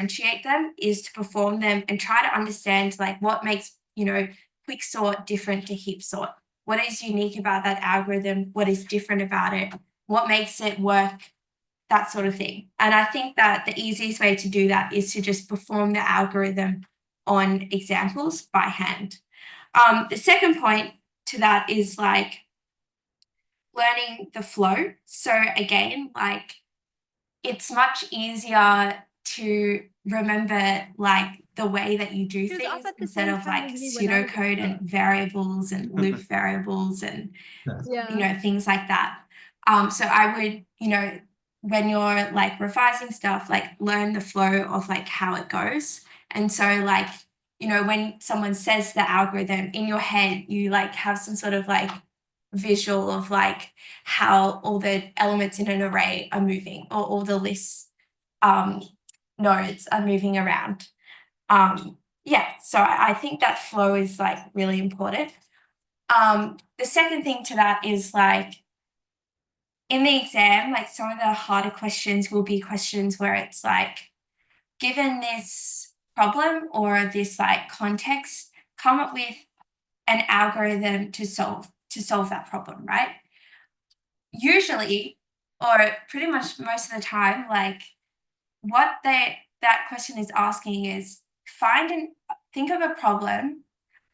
differentiate them is to perform them and try to understand like what makes, Quicksort different to Heapsort. What is unique about that algorithm? What is different about it? What makes it work? That sort of thing. And I think that the easiest way to do that is to just perform the algorithm on examples by hand. The second point to that is like learning the flow. So again, like it's much easier to remember like the way that you do things instead of like pseudocode and variables and loop variables and things like that. So I would, when you're like revising stuff, like learn the flow of like how it goes. And so like, when someone says the algorithm in your head, you like have some sort of like visual of like how all the elements in an array are moving or all the lists nodes are moving around. So I think that flow is like really important. The second thing to that is like in the exam, like some of the harder questions will be questions where it's like, given this problem or this like context, come up with an algorithm to solve that problem, right? Usually, or pretty much most of the time, like what that question is asking is think of a problem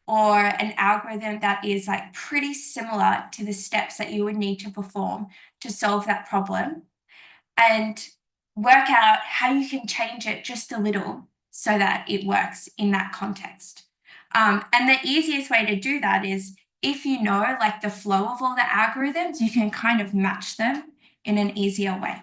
or an algorithm that is like pretty similar to the steps that you would need to perform to solve that problem and work out how you can change it just a little so that it works in that context. And the easiest way to do that is if you know like the flow of all the algorithms, you can kind of match them in an easier way.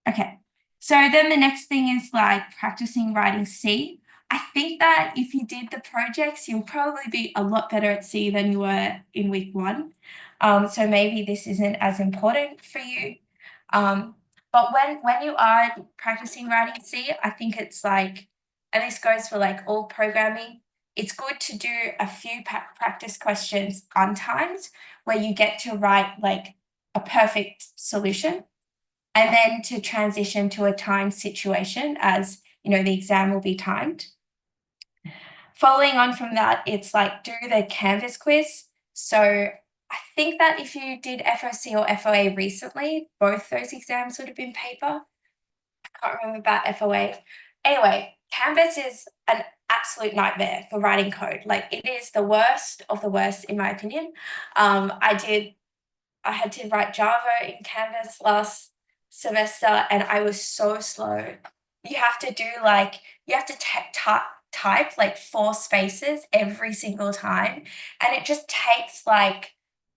Okay, so then the next thing is like practicing writing C. I think that if you did the projects, you'll probably be a lot better at C than you were in week 1. So maybe this isn't as important for you. But when you are practicing writing C, I think it's like, and this goes for like all programming, it's good to do a few practice questions untimed where you get to write like a perfect solution and then to transition to a timed situation as, the exam will be timed. Following on from that, it's like do the Canvas quiz. So I think that if you did FOC or FOA recently, both those exams would have been paper. I can't remember about FOA. Anyway, Canvas is an absolute nightmare for writing code. Like it is the worst of the worst, in my opinion. I had to write Java in Canvas last semester and I was so slow. You have to type like 4 spaces every single time. And it just takes like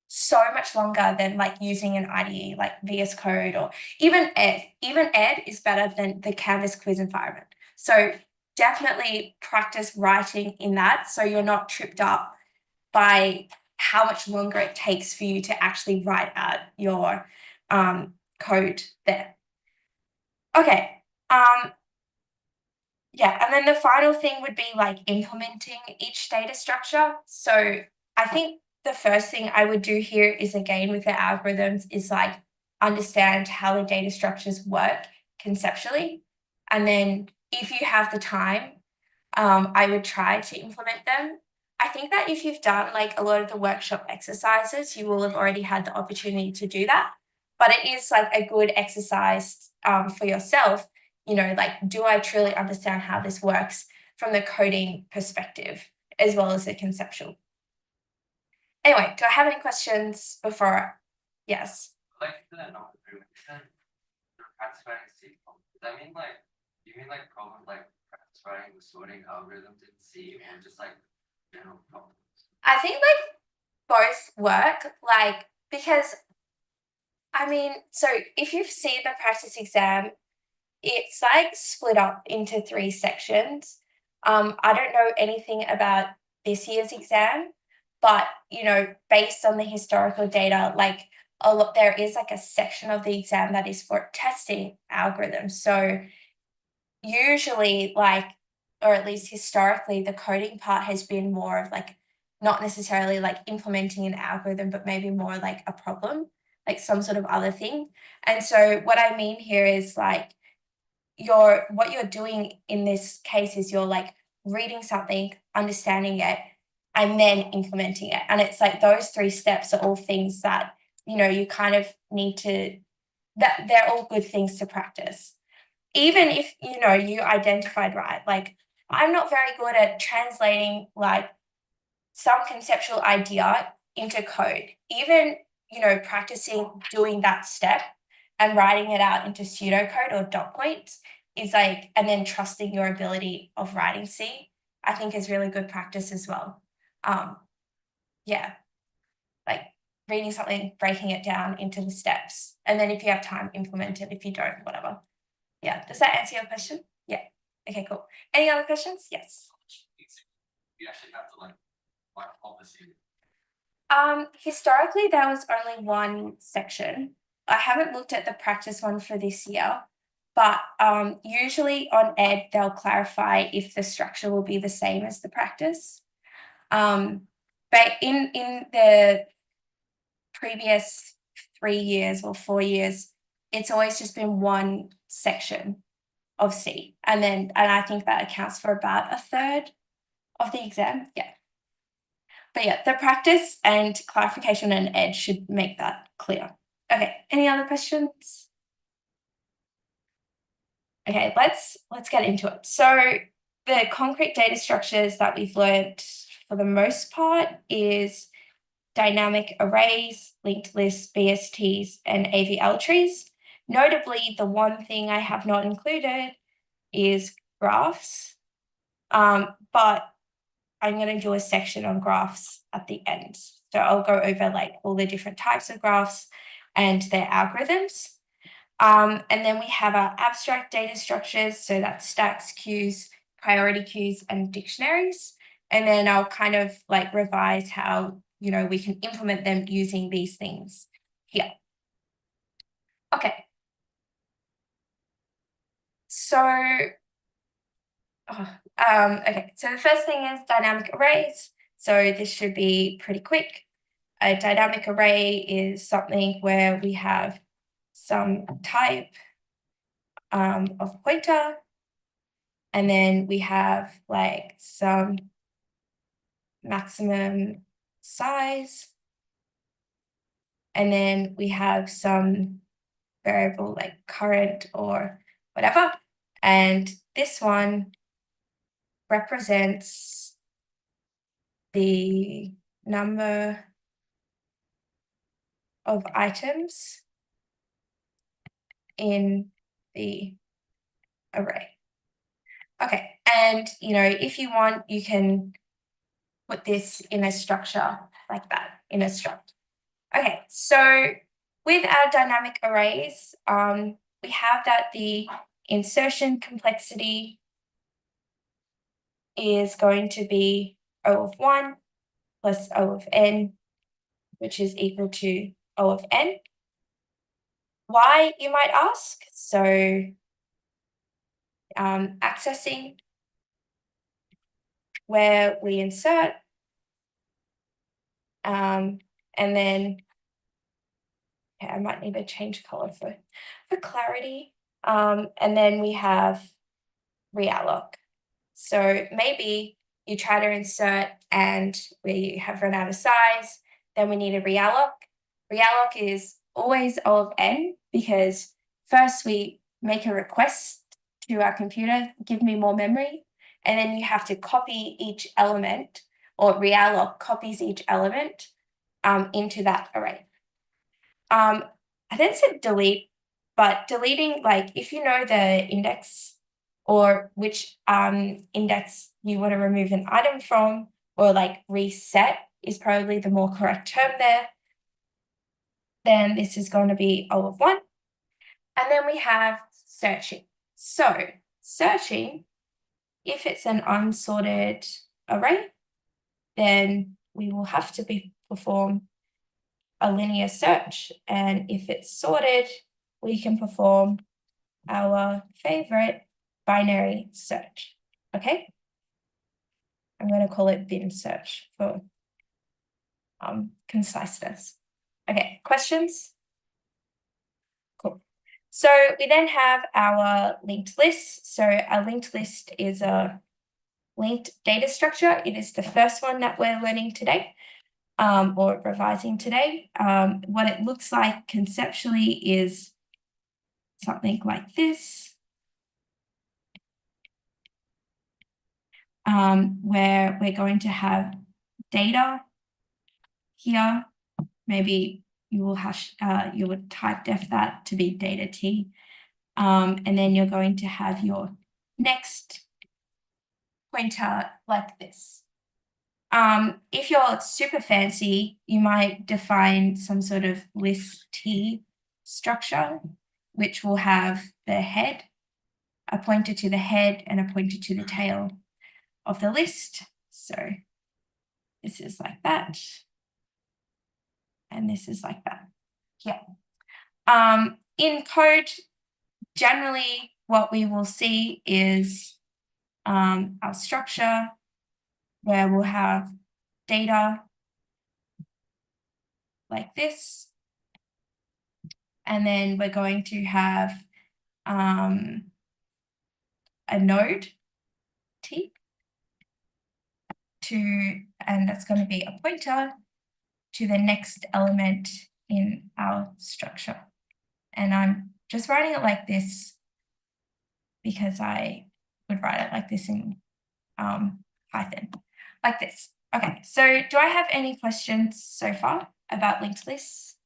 so much longer than like using an IDE like VS Code or even Ed. Even Ed is better than the Canvas quiz environment. So definitely practice writing in that so you're not tripped up by how much longer it takes for you to actually write out your code there. Okay. And then the final thing would be like implementing each data structure. So I think the first thing I would do here is again with the algorithms is like understand how the data structures work conceptually. And then if you have the time, I would try to implement them. I think that if you've done like a lot of the workshop exercises, you will have already had the opportunity to do that. But it is like a good exercise for yourself, like, do I truly understand how this works from the coding perspective as well as the conceptual? Anyway, do I have any questions before? Yes. Like that, practice writing C. Does that mean like, do you mean like problem like practice writing the sorting algorithms in C or just like general problems? I think like both work, like because so if you've seen the practice exam, it's like split up into 3 sections. I don't know anything about this year's exam, but based on the historical data, like there is like a section of the exam that is for testing algorithms. So usually or at least historically, the coding part has been more of like not necessarily like implementing an algorithm, but maybe more like a problem, like some sort of other thing. And so what I mean here is like what you're doing in this case is you're like reading something, understanding it, and then implementing it. And it's like those 3 steps are all things that, you know, you kind of need to, that they're all good things to practice. Even if, you know, you identified right, like I'm not very good at translating like some conceptual idea into code. Even, you know, practicing doing that step and writing it out into pseudocode or dot points is like, and then trusting your ability of writing C, I think is really good practice as well. Yeah, like reading something, breaking it down into the steps, and then if you have time, implement it. If you don't, whatever. Yeah, does that answer your question? Yeah. Okay, cool. Any other questions? Yes. You actually have to like all the series. Historically, there was only one section. I haven't looked at the practice one for this year, but usually on Ed, they'll clarify if the structure will be the same as the practice. But in the previous 3 years or 4 years, it's always just been one section of C. And I think that accounts for about a third of the exam. Yeah. But yeah, the practice and clarification and Ed should make that clear. Okay, any other questions? Okay, let's get into it. So the concrete data structures that we've learned for the most part is dynamic arrays, linked lists, BSTs, and AVL trees. Notably, the one thing I have not included is graphs, but I'm going to do a section on graphs at the end. So I'll go over like all the different types of graphs and their algorithms. And then we have our abstract data structures. So that's stacks, queues, priority queues, and dictionaries. And then I'll kind of like revise how, you know, we can implement them using these things here. Okay. So, okay. So the first thing is dynamic arrays. So this should be pretty quick. A dynamic array is something where we have some type of pointer, and then we have like some maximum size, and then we have some variable like current or whatever. And this one represents the number of items in the array. Okay, and you know, if you want, you can put this in a structure like that, in a struct. Okay, so with our dynamic arrays, we have that the insertion complexity is going to be O of 1 plus O of n, which is equal to O of n. Why, you might ask? So accessing where we insert, and then okay, I might need to change color for clarity. And then we have realloc. So maybe you try to insert and we have run out of size, then we need a realloc. Realloc is always O of n because first we make a request to our computer, give me more memory, and then you have to copy each element, or realloc copies each element into that array. I then said delete, but deleting, like if you know the index or which index you want to remove an item from, or like reset is probably the more correct term there, then this is going to be O of 1. And then we have searching. So searching, if it's an unsorted array, then we will have to perform a linear search. And if it's sorted, we can perform our favorite binary search. Okay? I'm going to call it bin search for conciseness. Okay, questions? Cool. So we then have our linked list. So a linked list is a linked data structure. It is the first one that we're learning today, or revising today. What it looks like conceptually is something like this, where we're going to have data here. Maybe you will you would type def that to be data T. And then you're going to have your next pointer like this. If you're super fancy, you might define some sort of list T structure, which will have the head, a pointer to the head and a pointer to the tail of the list. So this is like that. And this is like that. Yeah. In code, generally what we will see is our structure where we'll have data like this. And then we're going to have a node T and that's going to be a pointer to the next element in our structure. And I'm just writing it like this because I would write it like this in Python, like this. Okay, so do I have any questions so far about linked lists?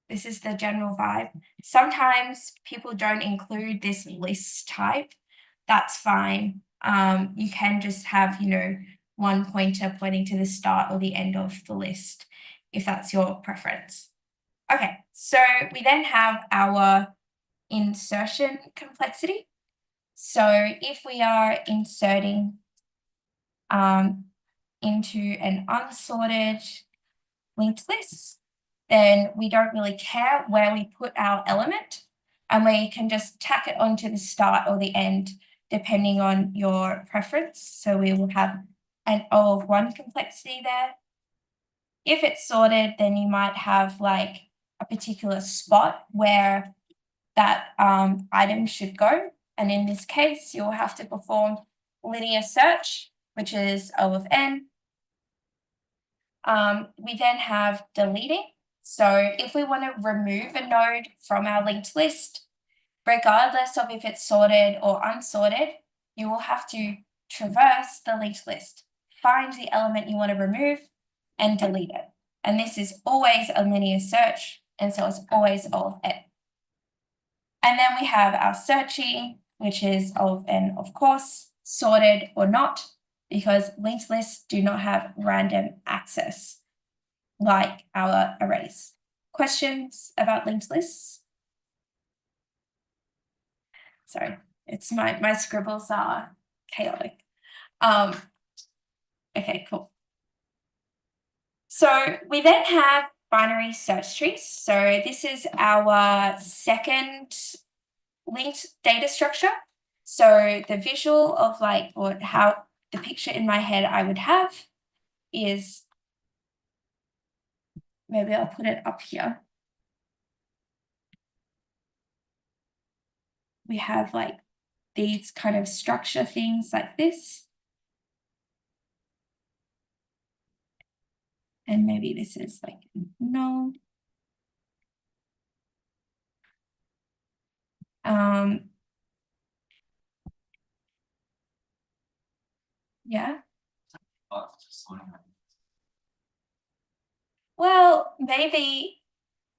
This is the general vibe. Sometimes people don't include this list type. That's fine. You can just have, one pointer pointing to the start or the end of the list, if that's your preference. Okay, so we then have our insertion complexity. So if we are inserting into an unsorted linked list, then we don't really care where we put our element, and we can just tack it onto the start or the end, depending on your preference. So we will have an O of 1 complexity there. If it's sorted, then you might have like a particular spot where that item should go. And in this case, you'll have to perform linear search, which is O of n. We then have deleting. So if we want to remove a node from our linked list, regardless of if it's sorted or unsorted, you will have to traverse the linked list, find the element you want to remove, and delete it. And this is always a linear search, and so it's always O of n. And then we have our searching, which is O of n, of course, sorted or not, because linked lists do not have random access like our arrays. Questions about linked lists? Sorry, it's my scribbles are chaotic. Okay, cool. So we then have binary search trees. So this is our second linked data structure. So the visual of or how the picture in my head I would have is, maybe I'll put it up here. We have these kind of structure things like this. And maybe this is null. Yeah. Well, maybe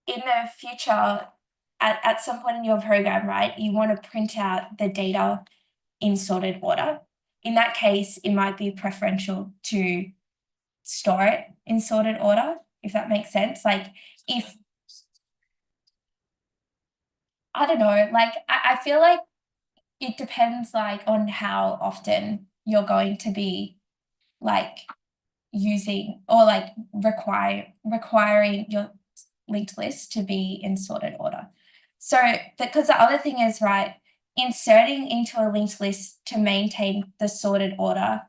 in the future, at some point in your program, right, you want to print out the data in sorted order. In that case, it might be preferential to store it in sorted order, if that makes sense. If, I don't know, I feel like it depends on how often you're going to be using or requiring your linked list to be in sorted order. So because the other thing is, right, inserting into a linked list to maintain the sorted order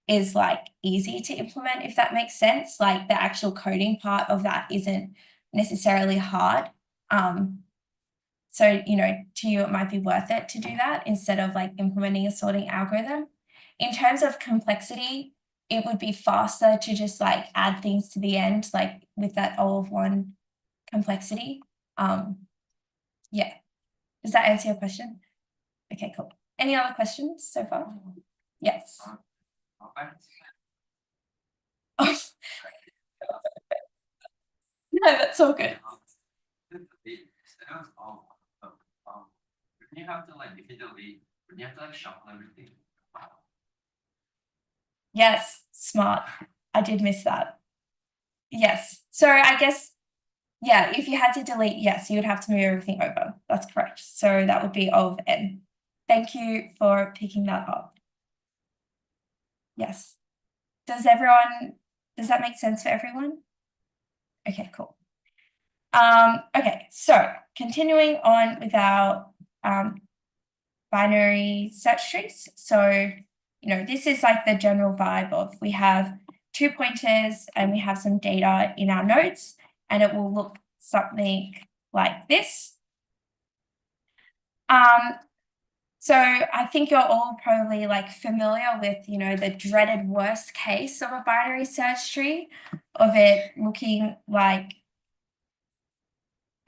is easy to implement, if that makes sense. The actual coding part of that isn't necessarily hard. So, to you, it might be worth it to do that instead of like implementing a sorting algorithm. In terms of complexity, it would be faster to just like add things to the end, like with that O of 1 complexity. Yeah. Does that answer your question? Okay, cool. Any other questions so far? Yes. No, that's all good. You have to like, if you delete, you have to like shuffle everything. Yes, smart. I did miss that. Yes. So I guess, yeah, if you had to delete, yes, you would have to move everything over. That's correct. So that would be O of N. Thank you for picking that up. Yes. Does that make sense for everyone? Okay, cool. Okay, so continuing on with our binary search trees. So, this is like the general vibe of we have 2 pointers and we have some data in our nodes, and it will look something like this. So I think you're all probably like familiar with, the dreaded worst case of a binary search tree, of it looking like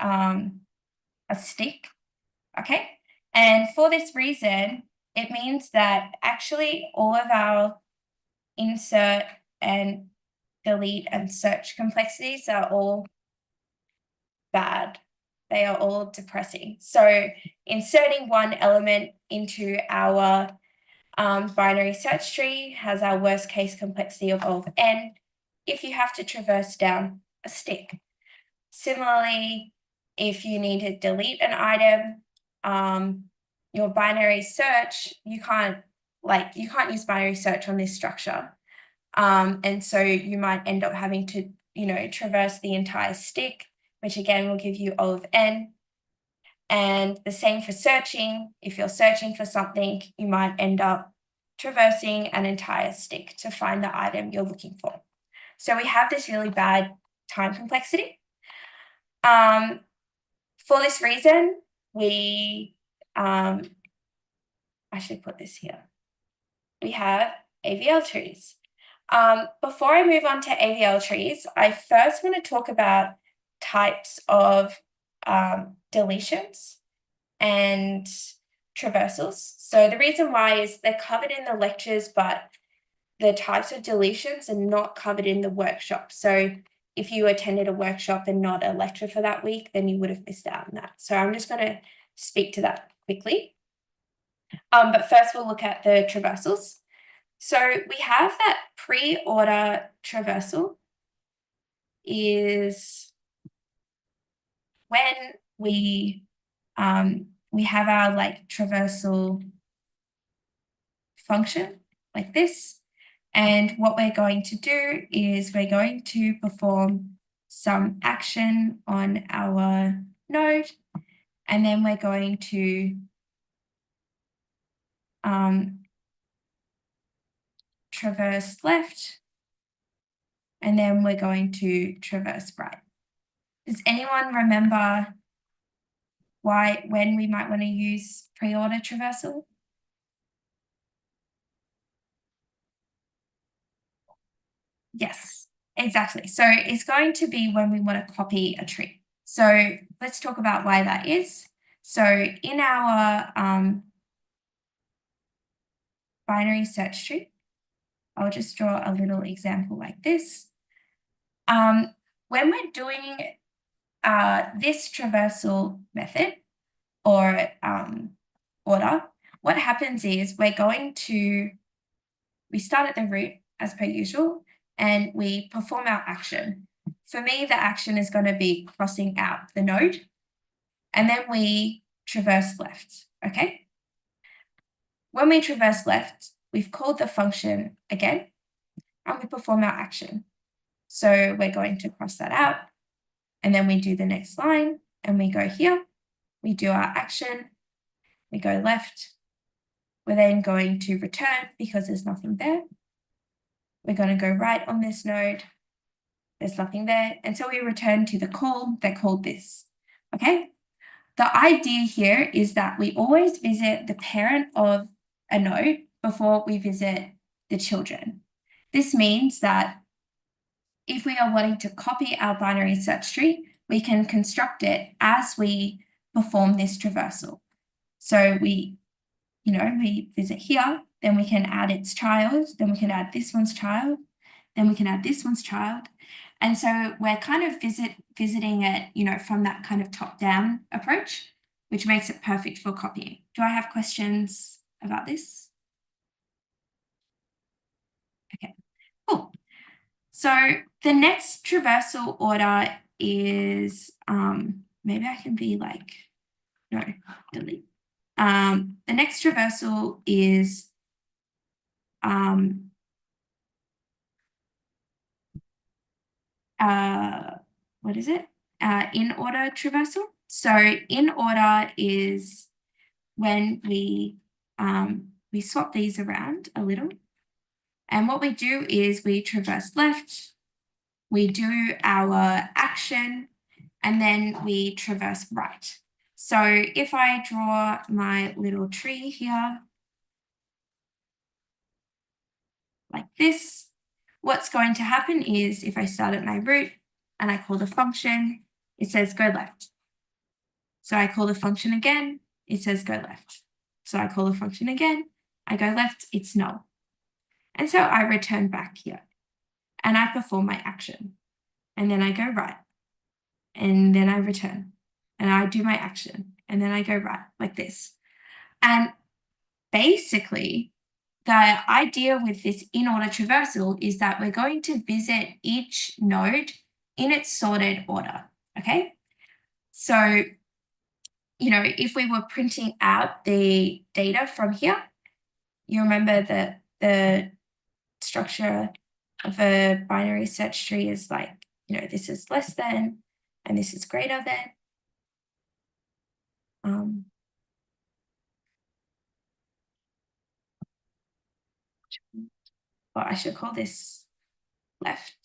a stick, okay? And for this reason, it means that actually all of our insert and delete and search complexities are all bad. They are all depressing. So inserting one element into our binary search tree has our worst case complexity of O of N if you have to traverse down a stick. Similarly, if you need to delete an item, your binary search, you can't use binary search on this structure. And so you might end up having to, traverse the entire stick, which again will give you O of N. And the same for searching. If you're searching for something, you might end up traversing an entire stick to find the item you're looking for. So we have this really bad time complexity. For this reason, we, I should put this here. We have AVL trees. Before I move on to AVL trees, I first want to talk about types of deletions and traversals. So the reason why is they're covered in the lectures, but the types of deletions are not covered in the workshop. So if you attended a workshop and not a lecture for that week, then you would have missed out on that. So I'm just going to speak to that quickly. But first we'll look at the traversals. So we have that pre-order traversal is when we have our like traversal function like this. And what we're going to do is we're going to perform some action on our node, and then we're going to traverse left, and then we're going to traverse right. Does anyone remember when we might want to use pre-order traversal? Yes, exactly. So it's going to be when we want to copy a tree. So let's talk about why that is. So in our binary search tree, I'll just draw a little example like this. When we're doing this traversal method or order, what happens is we start at the root as per usual, and we perform our action. For me, the action is going to be crossing out the node, and then we traverse left, okay? When we traverse left, we've called the function again, and we perform our action. So we're going to cross that out, and then we do the next line, and we go here, we do our action, we go left, we're then going to return because there's nothing there. We're going to go right on this node, there's nothing there, and so we return to the call that called this, okay? the idea here is that we always visit the parent of a node before we visit the children. This means that if we are wanting to copy our binary search tree, we can construct it as we perform this traversal. So we visit here, then we can add its child, then we can add this one's child, then we can add this one's child. And so we're kind of visiting it, from that kind of top-down approach, which makes it perfect for copying. Do I have questions about this? Okay, cool. So the next traversal order is, maybe I can be like, no, delete. The next traversal is what is it? In order traversal. So in order is when we swap these around a little. And what we do is we traverse left, we do our action, and then we traverse right. So if I draw my little tree here, like this, what's going to happen is if I start at my root and I call the function, it says go left. So I call the function again, it says go left. So I call the function again, I go left, it's null. And so I return back here and I perform my action. And then I go right. And then I return. And I do my action. And then I go right, like this. And basically, the idea with this in-order traversal is that we're going to visit each node in its sorted order, okay? So, if we were printing out the data from here, you remember that the structure of a binary search tree is like, this is less than, and this is greater than. Well, I should call this left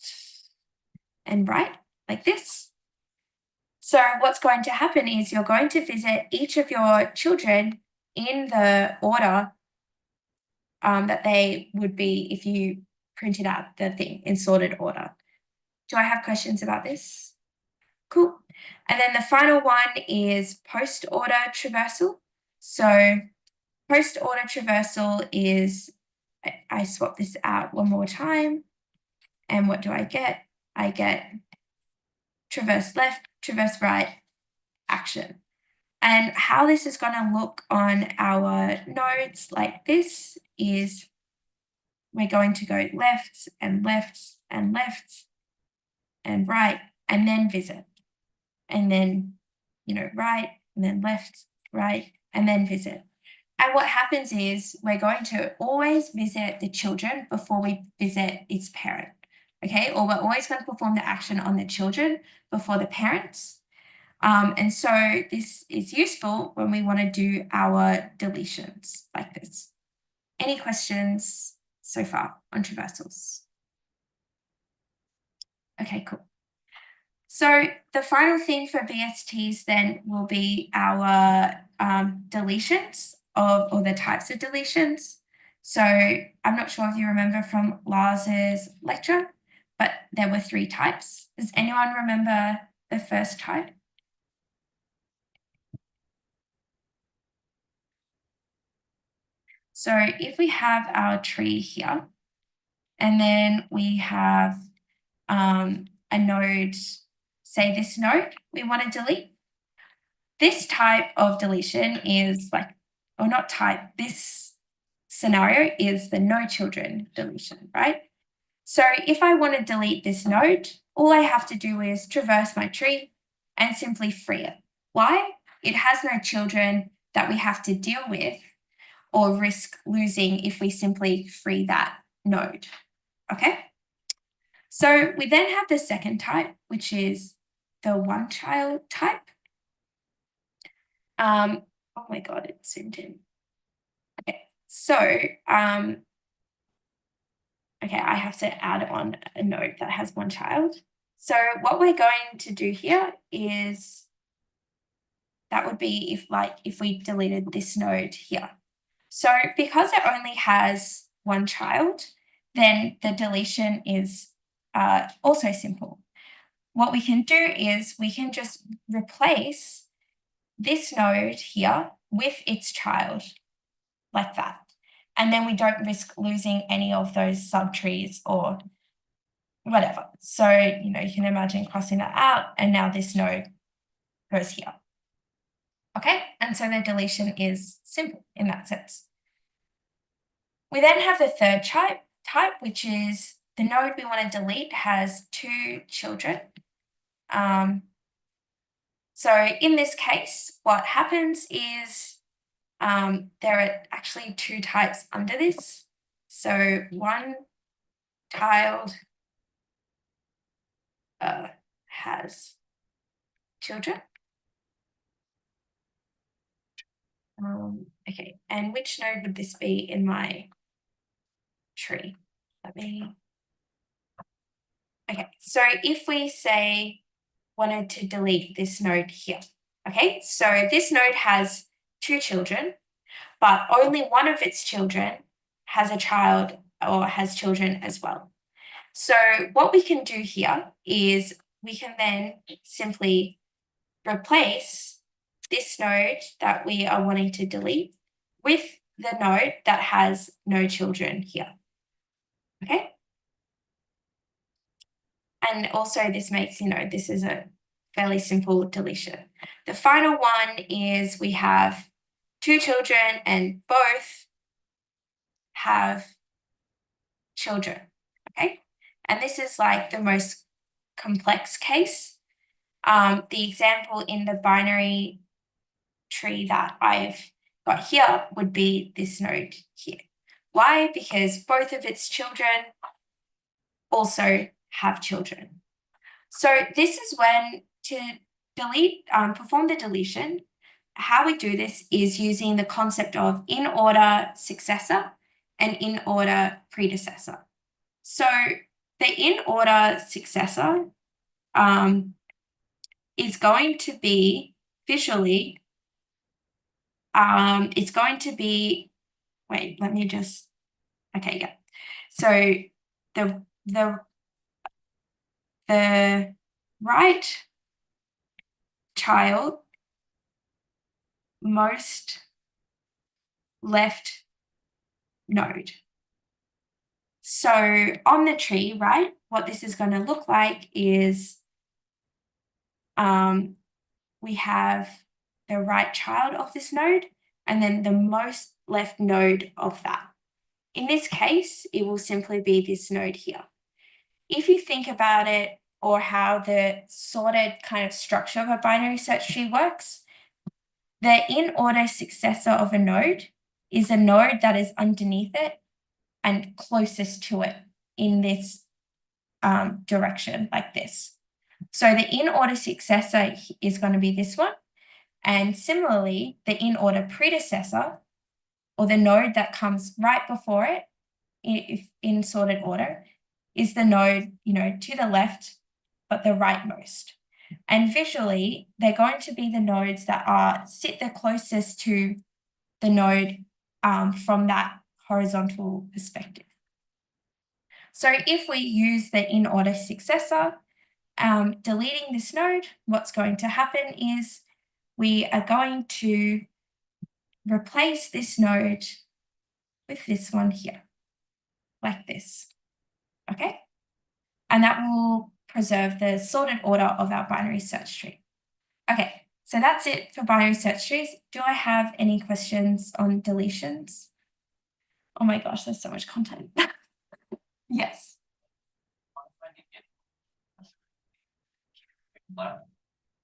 and right, like this. So what's going to happen is you're going to visit each of your children in the order that they would be if you printed out the thing in sorted order. Do I have questions about this? Cool. And then the final one is post-order traversal. So post-order traversal is, I swap this out one more time. And what do I get? I get traverse left, traverse right, action. And how this is going to look on our nodes like this is we're going to go left and left and left and right, and then visit. And then, right, and then left, right, and then visit. And what happens is we're going to always visit the children before we visit its parent, okay? Or we're always going to perform the action on the children before the parents. And so this is useful when we want to do our deletions like this. Any questions so far on traversals? Okay, cool. So the final thing for BSTs then will be our deletions or the types of deletions. So I'm not sure if you remember from Lars's lecture, but there were 3 types. Does anyone remember the first type? So if we have our tree here, and then we have a node, say this node we want to delete. This type of deletion is this scenario is the no children deletion, right? So if I want to delete this node, all I have to do is traverse my tree and simply free it. Why? It has no children that we have to deal with or risk losing if we simply free that node, okay? So we then have the second type, which is the one child type. Oh my God, it zoomed in. Okay, so, okay, I have to add on a node that has one child. So what we're going to do here is that would be if we deleted this node here. So because it only has one child, then the deletion is also simple. What we can do is we can just replace this node here with its child, like that. And then we don't risk losing any of those subtrees or whatever. So, you can imagine crossing that out, and now this node goes here. Okay, and so the deletion is simple in that sense. We then have the third type, which is the node we want to delete has 2 children. So in this case, what happens is there are actually 2 types under this. So one child has children. Okay, and which node would this be in my tree? Okay, so if we say wanted to delete this node here, okay, so this node has 2 children, but only one of its children has a child or has children as well. So what we can do here is we can then simply replace this node that we are wanting to delete with the node that has no children here. Okay. And also this makes, this is a fairly simple deletion. The final one is we have 2 children and both have children. Okay. And this is like the most complex case. The example in the binary tree that I've got here would be this node here. Why? Because both of its children also have children. So this is when to delete, perform the deletion, how we do this is using the concept of in-order successor and in-order predecessor. So the in-order successor is going to be visually, it's going to be, wait, let me just, okay, yeah. So the right child most left node. So on the tree, right, what this is going to look like is we have the right child of this node and then the most left node of that. In this case, it will simply be this node here. If you think about it, or how the sorted kind of structure of a binary search tree works, the in-order successor of a node is a node that is underneath it and closest to it in this direction, like this. So the in-order successor is going to be this one. And similarly, the in-order predecessor, or the node that comes right before it, if in sorted order, is the node, to the left, but the rightmost. And visually, they're going to be the nodes that sit the closest to the node from that horizontal perspective. So if we use the in-order successor, deleting this node, what's going to happen is we are going to replace this node with this one here, like this, okay? And that will preserve the sorted order of our binary search tree. Okay, so that's it for binary search trees. Do I have any questions on deletions? Oh my gosh, there's so much content. Yes. Left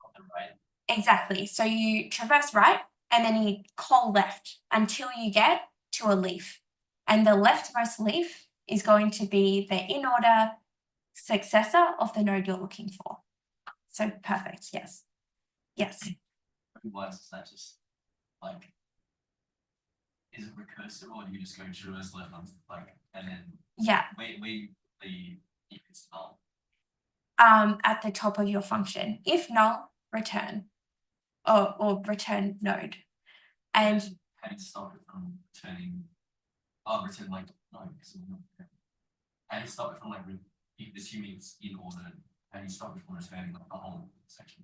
on the right. Exactly. So you traverse right and then you call left until you get to a leaf. And the leftmost leaf is going to be the in-order successor of the node you're looking for. So perfect, yes. Yes. What's that just like, is it recursive or do you just go traverse left on like, and then wait the if it's null? At the top of your function. If null, return. or return node. And how do you stop it from returning? Return like no, how do you stop it from like assuming it's in order? How do you stop it from returning like the whole section?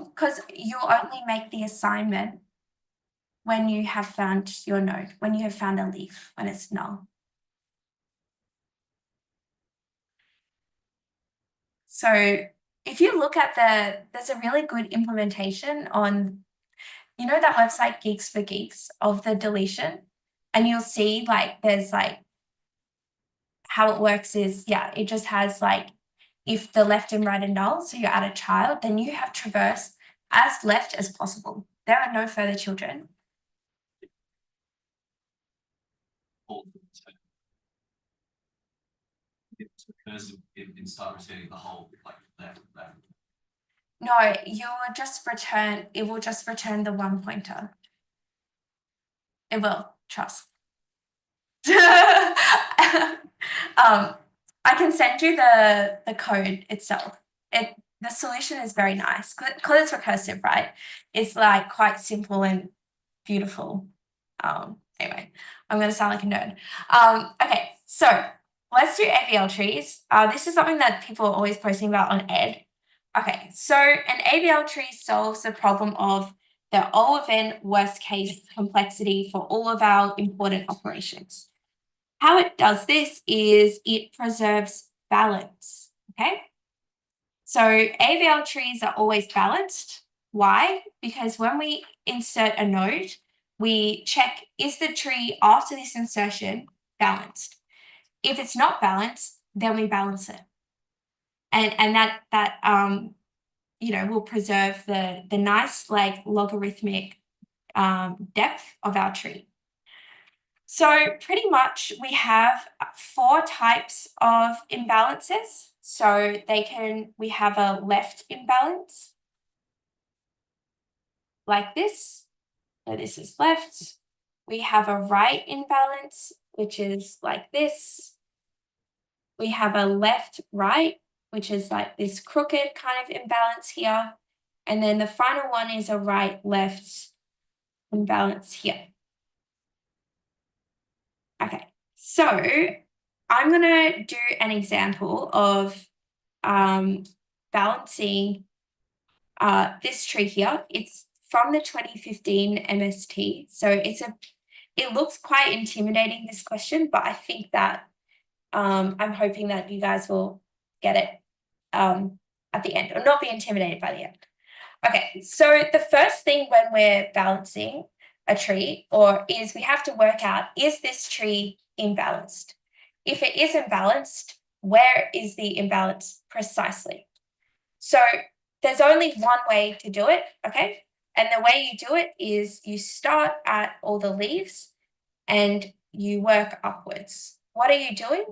Because you only make the assignment when you have found your node, when you have found a leaf, when it's null. So if you look at there's a really good implementation on, you know, that website Geeks for Geeks of the deletion, and you'll see like there's like how it works is, yeah, it just has like if the left and right are null, so you add a child, then you have traversed as left as possible. There are no further children. It's because it start returning the whole like left. No, you will just return, it will just return the one pointer. It will, trust. I can send you the code itself. The solution is very nice because it's recursive, right? It's like quite simple and beautiful. Anyway, I'm going to sound like a nerd. Okay, so let's do AVL trees. This is something that people are always posting about on Ed. Okay, so an AVL tree solves the problem of the all event worst case complexity for all of our important operations. How it does this is it preserves balance, okay? So AVL trees are always balanced. Why? Because when we insert a node, we check, is the tree after this insertion balanced? If it's not balanced, then we balance it. And that you know, will preserve the nice like logarithmic depth of our tree. So pretty much we have 4 types of imbalances. So we have a left imbalance like this. So this is left. We have a right imbalance, which is like this. We have a left right, which is like this crooked kind of imbalance here. And then the final one is a right left imbalance here. Okay, so I'm going to do an example of balancing this tree here. It's from the 2015 MST. So it looks quite intimidating, this question, but I think that I'm hoping that you guys will get it at the end or not be intimidated by the end. Okay, so the first thing when we're balancing a tree is we have to work out, is this tree imbalanced? If it is imbalanced, where is the imbalance precisely? So there's only one way to do it, okay? And the way you do it is you start at all the leaves and you work upwards. What are you doing?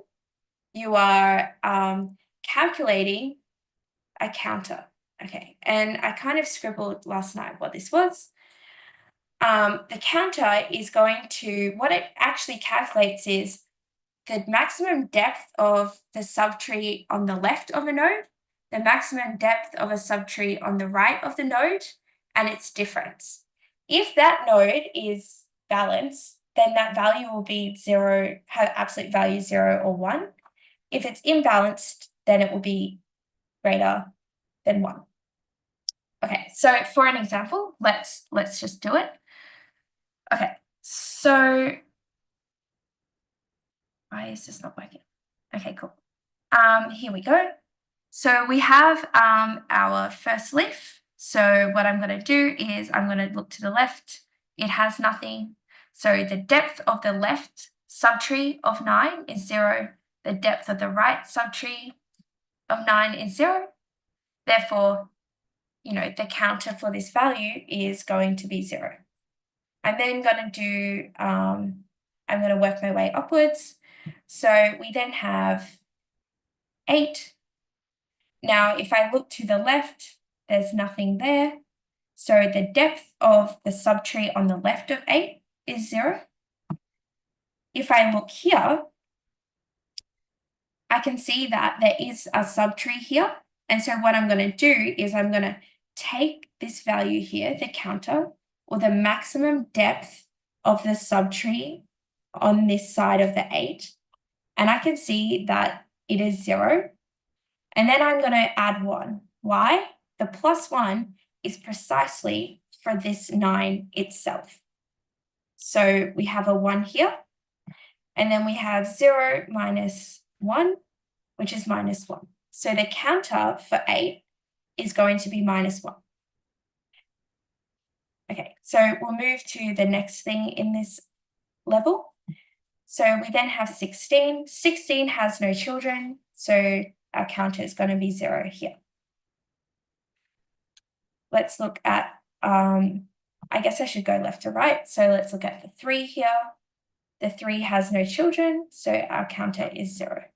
You are calculating a counter. Okay, and I kind of scribbled last night what this was. The counter is going to, what it actually calculates is the maximum depth of the subtree on the left of a node, the maximum depth of a subtree on the right of the node, and its difference. If that node is balanced, then that value will be 0, have absolute value 0 or 1. If it's imbalanced, then it will be greater than 1. Okay, so for an example, let's just do it. Okay, so why is this not working? Okay, cool. Here we go. So we have our first leaf. So what I'm going to do is I'm going to look to the left. It has nothing. So the depth of the left subtree of 9 is 0. The depth of the right subtree of 9 is 0. Therefore, you know, the counter for this value is going to be 0. I'm then going to do, I'm going to work my way upwards. So we then have 8. Now, if I look to the left, there's nothing there. So the depth of the subtree on the left of 8 is 0. If I look here, I can see that there is a subtree here. And so what I'm going to do is I'm going to take this value here, the counter, or the maximum depth of the subtree on this side of the 8, and I can see that it is 0. And then I'm going to add 1. Why? The +1 is precisely for this 9 itself. So we have a 1 here, and then we have 0 minus 1, which is -1. So the counter for 8 is going to be -1. Okay, so we'll move to the next thing in this level. So we then have 16. 16 has no children, so our counter is going to be 0 here. Let's look at, I guess I should go left to right. So let's look at the 3 here. The 3 has no children, so our counter is 0.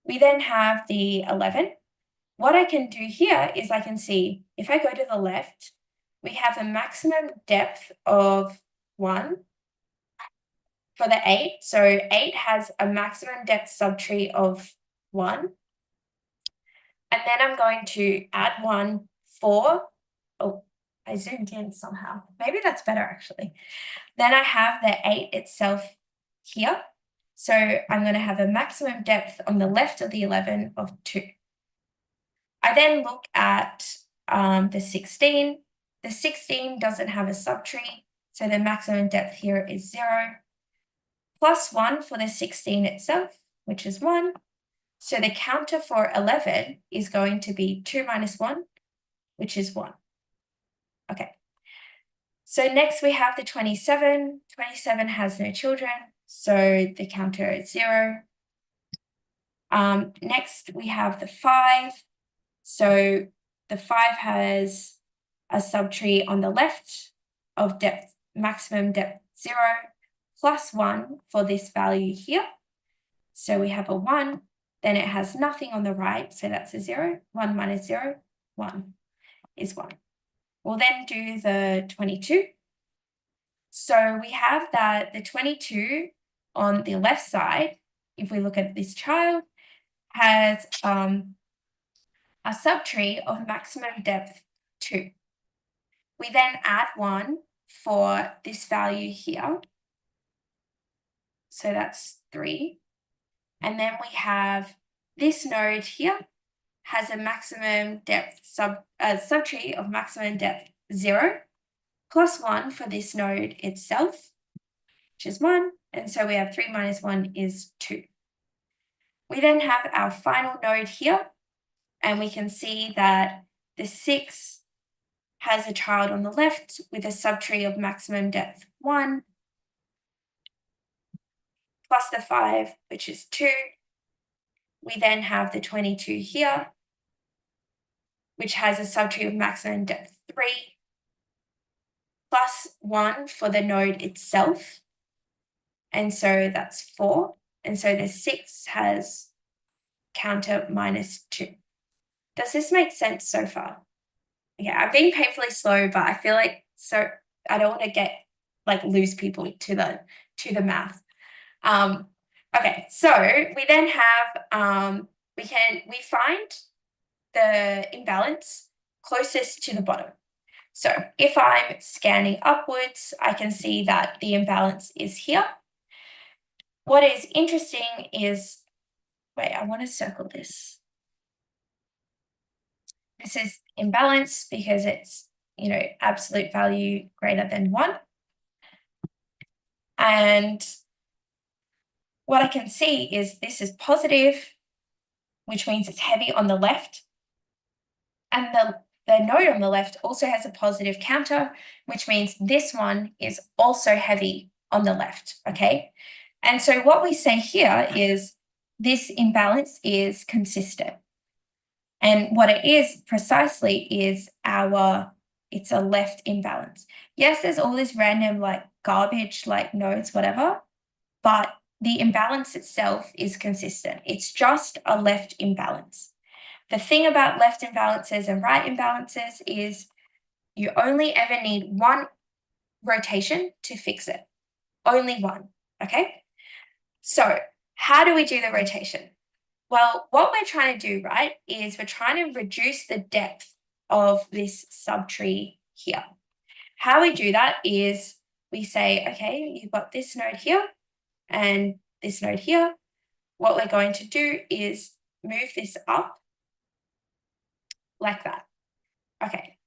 We then have the 11. What I can do here is I can see, if I go to the left, we have a maximum depth of 1 for the 8. So 8 has a maximum depth subtree of 1. And then I'm going to add 1 for, oh, I zoomed in somehow. Maybe that's better actually. Then I have the 8 itself here. So I'm going to have a maximum depth on the left of the 11 of 2. I then look at the 16. The 16 doesn't have a subtree, so the maximum depth here is 0. +1 for the 16 itself, which is 1. So the counter for 11 is going to be 2 minus 1, which is 1. Okay. So next we have the 27. 27 has no children, so the counter is 0. Next we have the 5. So the 5 has a subtree on the left of depth, maximum depth 0, +1 for this value here. So we have a 1, then it has nothing on the right, so that's a 0. 1 minus 0, 1 is 1. We'll then do the 22. So we have that the 22 on the left side, if we look at this child, has a subtree of maximum depth 2. We then add 1 for this value here. So that's 3. And then we have this node here has a maximum depth subtree of maximum depth 0, +1 for this node itself, which is 1. And so we have 3 minus 1 is 2. We then have our final node here, and we can see that the 6 has a child on the left with a subtree of maximum depth 1, plus the 5, which is 2. We then have the 22 here, which has a subtree of maximum depth 3, plus 1 for the node itself. And so that's 4. And so the 6 has counter -2. Does this make sense so far? Yeah, I'm being painfully slow, but I feel like I don't want to lose people to the math. Okay, so we then have we find the imbalance closest to the bottom. So if I'm scanning upwards, I can see that the imbalance is here. What is interesting is, wait, I want to circle this. This is imbalance because it's, absolute value greater than 1. And what I can see is this is positive, which means it's heavy on the left. And the node on the left also has a positive counter, which means this one is also heavy on the left, okay? And so what we say here is this imbalance is consistent. And what it is precisely is it's a left imbalance. Yes, there's all this random garbage, nodes, whatever, but the imbalance itself is consistent. It's just a left imbalance. The thing about left imbalances and right imbalances is you only ever need one rotation to fix it. Only one, okay? So how do we do the rotation? Well, what we're trying to do, right, is we're trying to reduce the depth of this subtree here. How we do that is we say, okay, you've got this node here and this node here. What we're going to do is move this up like that. Okay.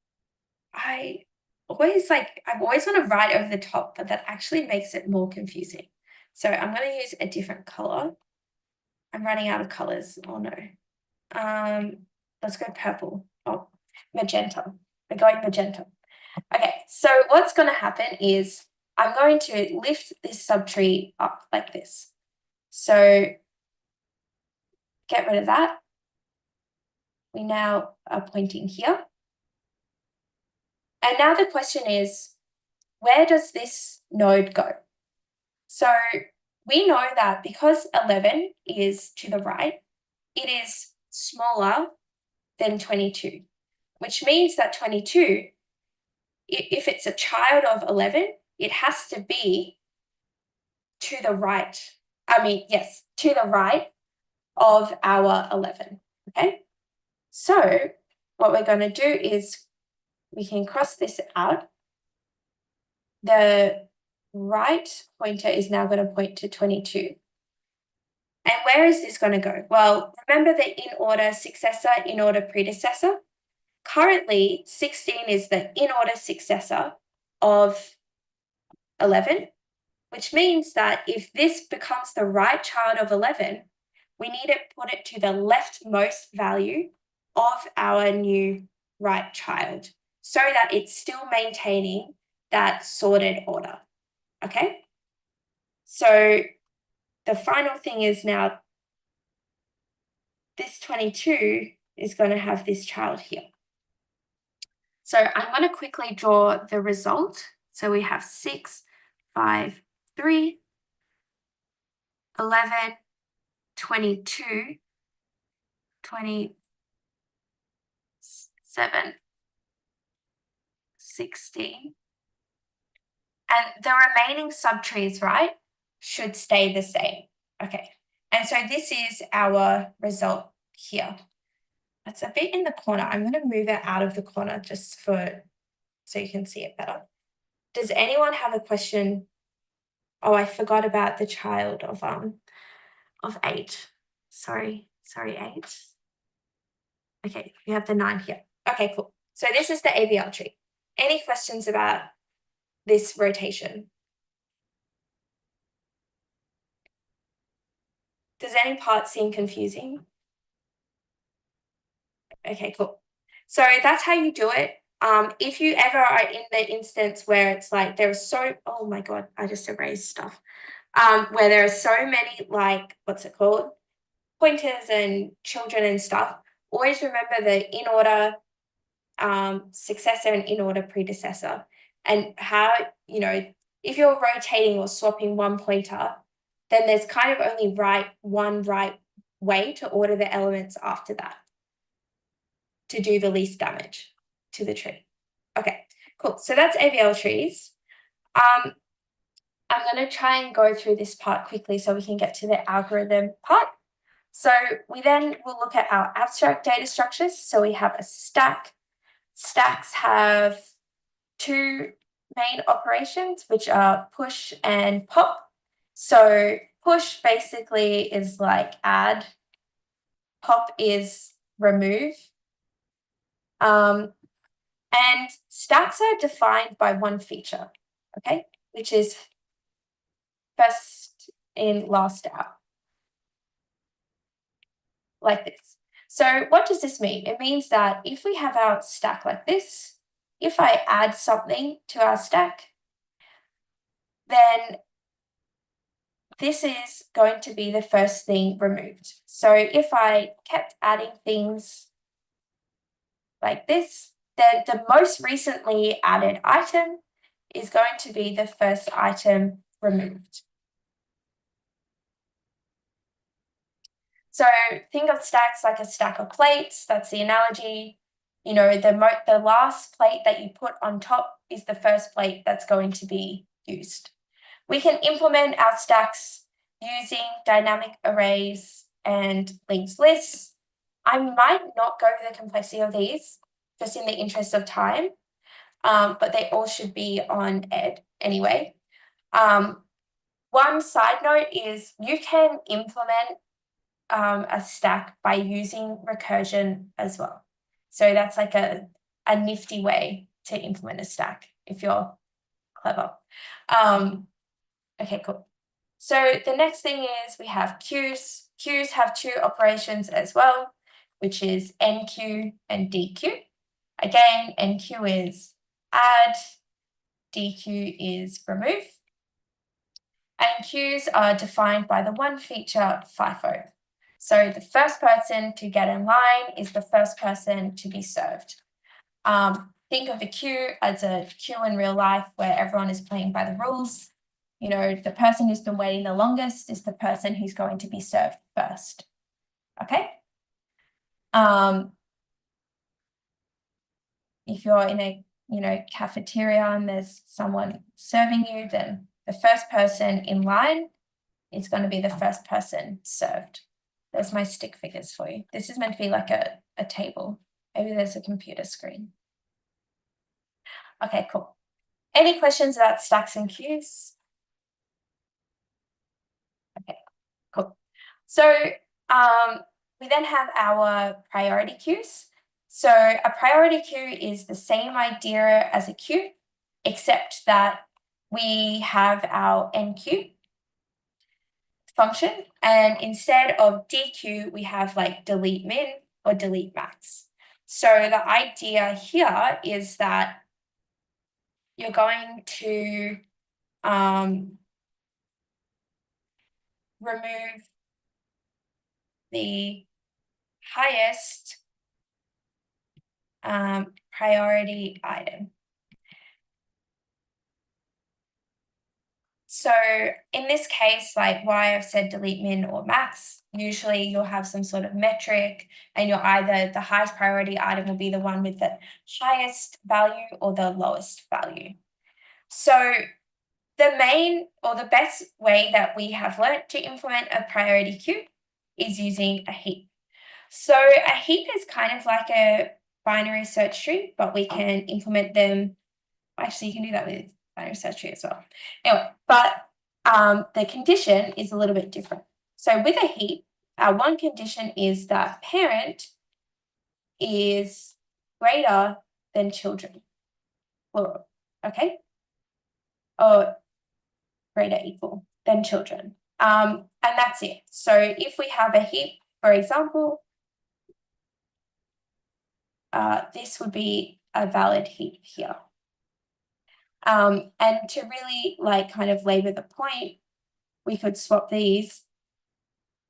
I always want to write over the top, but that actually makes it more confusing. So I'm going to use a different color. I'm running out of colors. Oh no. Let's go purple. Oh, magenta. We're going magenta. Okay, so what's going to happen is I'm going to lift this subtree up like this. So get rid of that. We now are pointing here. And now the question is, where does this node go? So we know that because 11 is to the right, it is smaller than 22, which means that 22, if it's a child of 11, it has to be to the right. Yes, to the right of our 11, okay? So what we're going to do is we can cross this out. The right pointer is now going to point to 22. And where is this going to go? Well, remember the in-order successor, in-order predecessor? Currently, 16 is the in-order successor of 11, which means that if this becomes the right child of 11, we need to put it to the leftmost value of our new right child so that it's still maintaining that sorted order, okay? So the final thing is now this 22 is going to have this child here. So I'm going to quickly draw the result. So we have 6, 5, 3, 11, 22, 27, 16. And the remaining subtrees, right, should stay the same. Okay. And so this is our result here. It's a bit in the corner. I'm going to move it out of the corner just so you can see it better. Does anyone have a question? Oh, I forgot about the child of 8. Sorry, 8. Okay, we have the 9 here. Okay, cool. So this is the AVL tree. Any questions about this rotation? Does any part seem confusing? Okay, cool. So that's how you do it. If you ever are in the instance where it's like there's oh my God, I just erased stuff. Where there are so many pointers and children and stuff, always remember the in-order successor and in-order predecessor, and how, if you're rotating or swapping one pointer, then there's kind of only one right way to order the elements after that to do the least damage to the tree. Okay, cool. So that's AVL trees. I'm going to try and go through this part quickly so we can get to the algorithm part. So we then will look at our abstract data structures. So we have a stack. Stacks have 2 main operations, which are push and pop. So push basically is like add, pop is remove. And stacks are defined by one feature, okay, which is first in, last out, like this. So what does this mean? It means that if we have our stack like this, if I add something to our stack, then this is going to be the first thing removed. So if I kept adding things like this, then the most recently added item is going to be the first item removed. So think of stacks like a stack of plates. That's the analogy. The last plate that you put on top is the first plate that's going to be used. We can implement our stacks using dynamic arrays and linked lists. I might not go over the complexity of these, just in the interest of time, but they all should be on ed anyway. One side note is you can implement a stack by using recursion as well. So that's like a nifty way to implement a stack if you're clever. Okay, cool. So the next thing is we have queues. Queues have two operations as well, which is enqueue and dequeue. Again, enqueue is add, dequeue is remove. And queues are defined by the one feature FIFO. So the first person to get in line is the first person to be served. Think of the queue as a queue in real life where everyone is playing by the rules. You know, the person who's been waiting the longest is the person who's going to be served first. Okay? If you're in a, you know, cafeteria and there's someone serving you, then the first person in line is going to be the first person served. There's my stick figures for you. This is meant to be like a table. Maybe there's a computer screen. Okay, cool. Any questions about stacks and queues? Okay, cool. So we then have our priority queues. So a priority queue is the same idea as a queue, except that we have our enqueue function, and instead of dequeue, we have like delete min or delete max. So the idea here is that you're going to remove the highest priority item. So in this case, like why I've said delete min or max, usually you'll have some sort of metric and you're either the highest priority item will be the one with the highest value or the lowest value. So the main or the best way that we have learnt to implement a priority queue is using a heap. So a heap is kind of like a binary search tree, but we can implement them. Actually, you can do that with binary search tree as well. Anyway, but the condition is a little bit different. So with a heap, our one condition is that parent is greater than children. Plural, okay? Or greater equal than children. And that's it. So if we have a heap, for example, this would be a valid heap here. And to really like kind of labor the point, we could swap these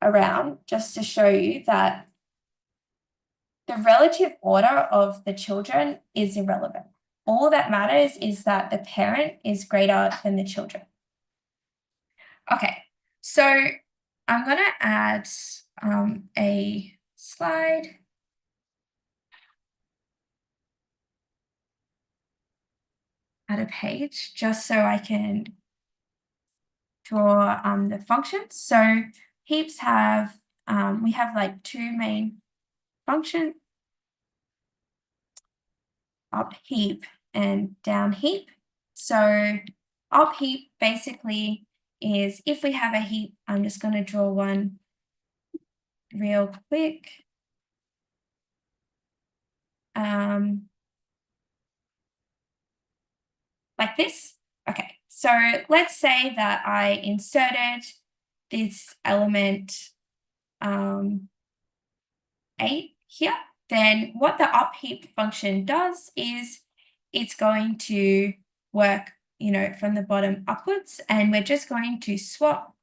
around just to show you that the relative order of the children is irrelevant. All that matters is that the parent is greater than the children. Okay, so I'm going to add a slide. Add a page just so I can draw the functions. So heaps have, we have like two main functions, up heap and down heap. So up heap basically is if we have a heap, I'm just going to draw one real quick. Like this. Okay, so let's say that I inserted this element 8 here. Then what the up heap function does is it's going to work, you know, from the bottom upwards, and we're just going to swap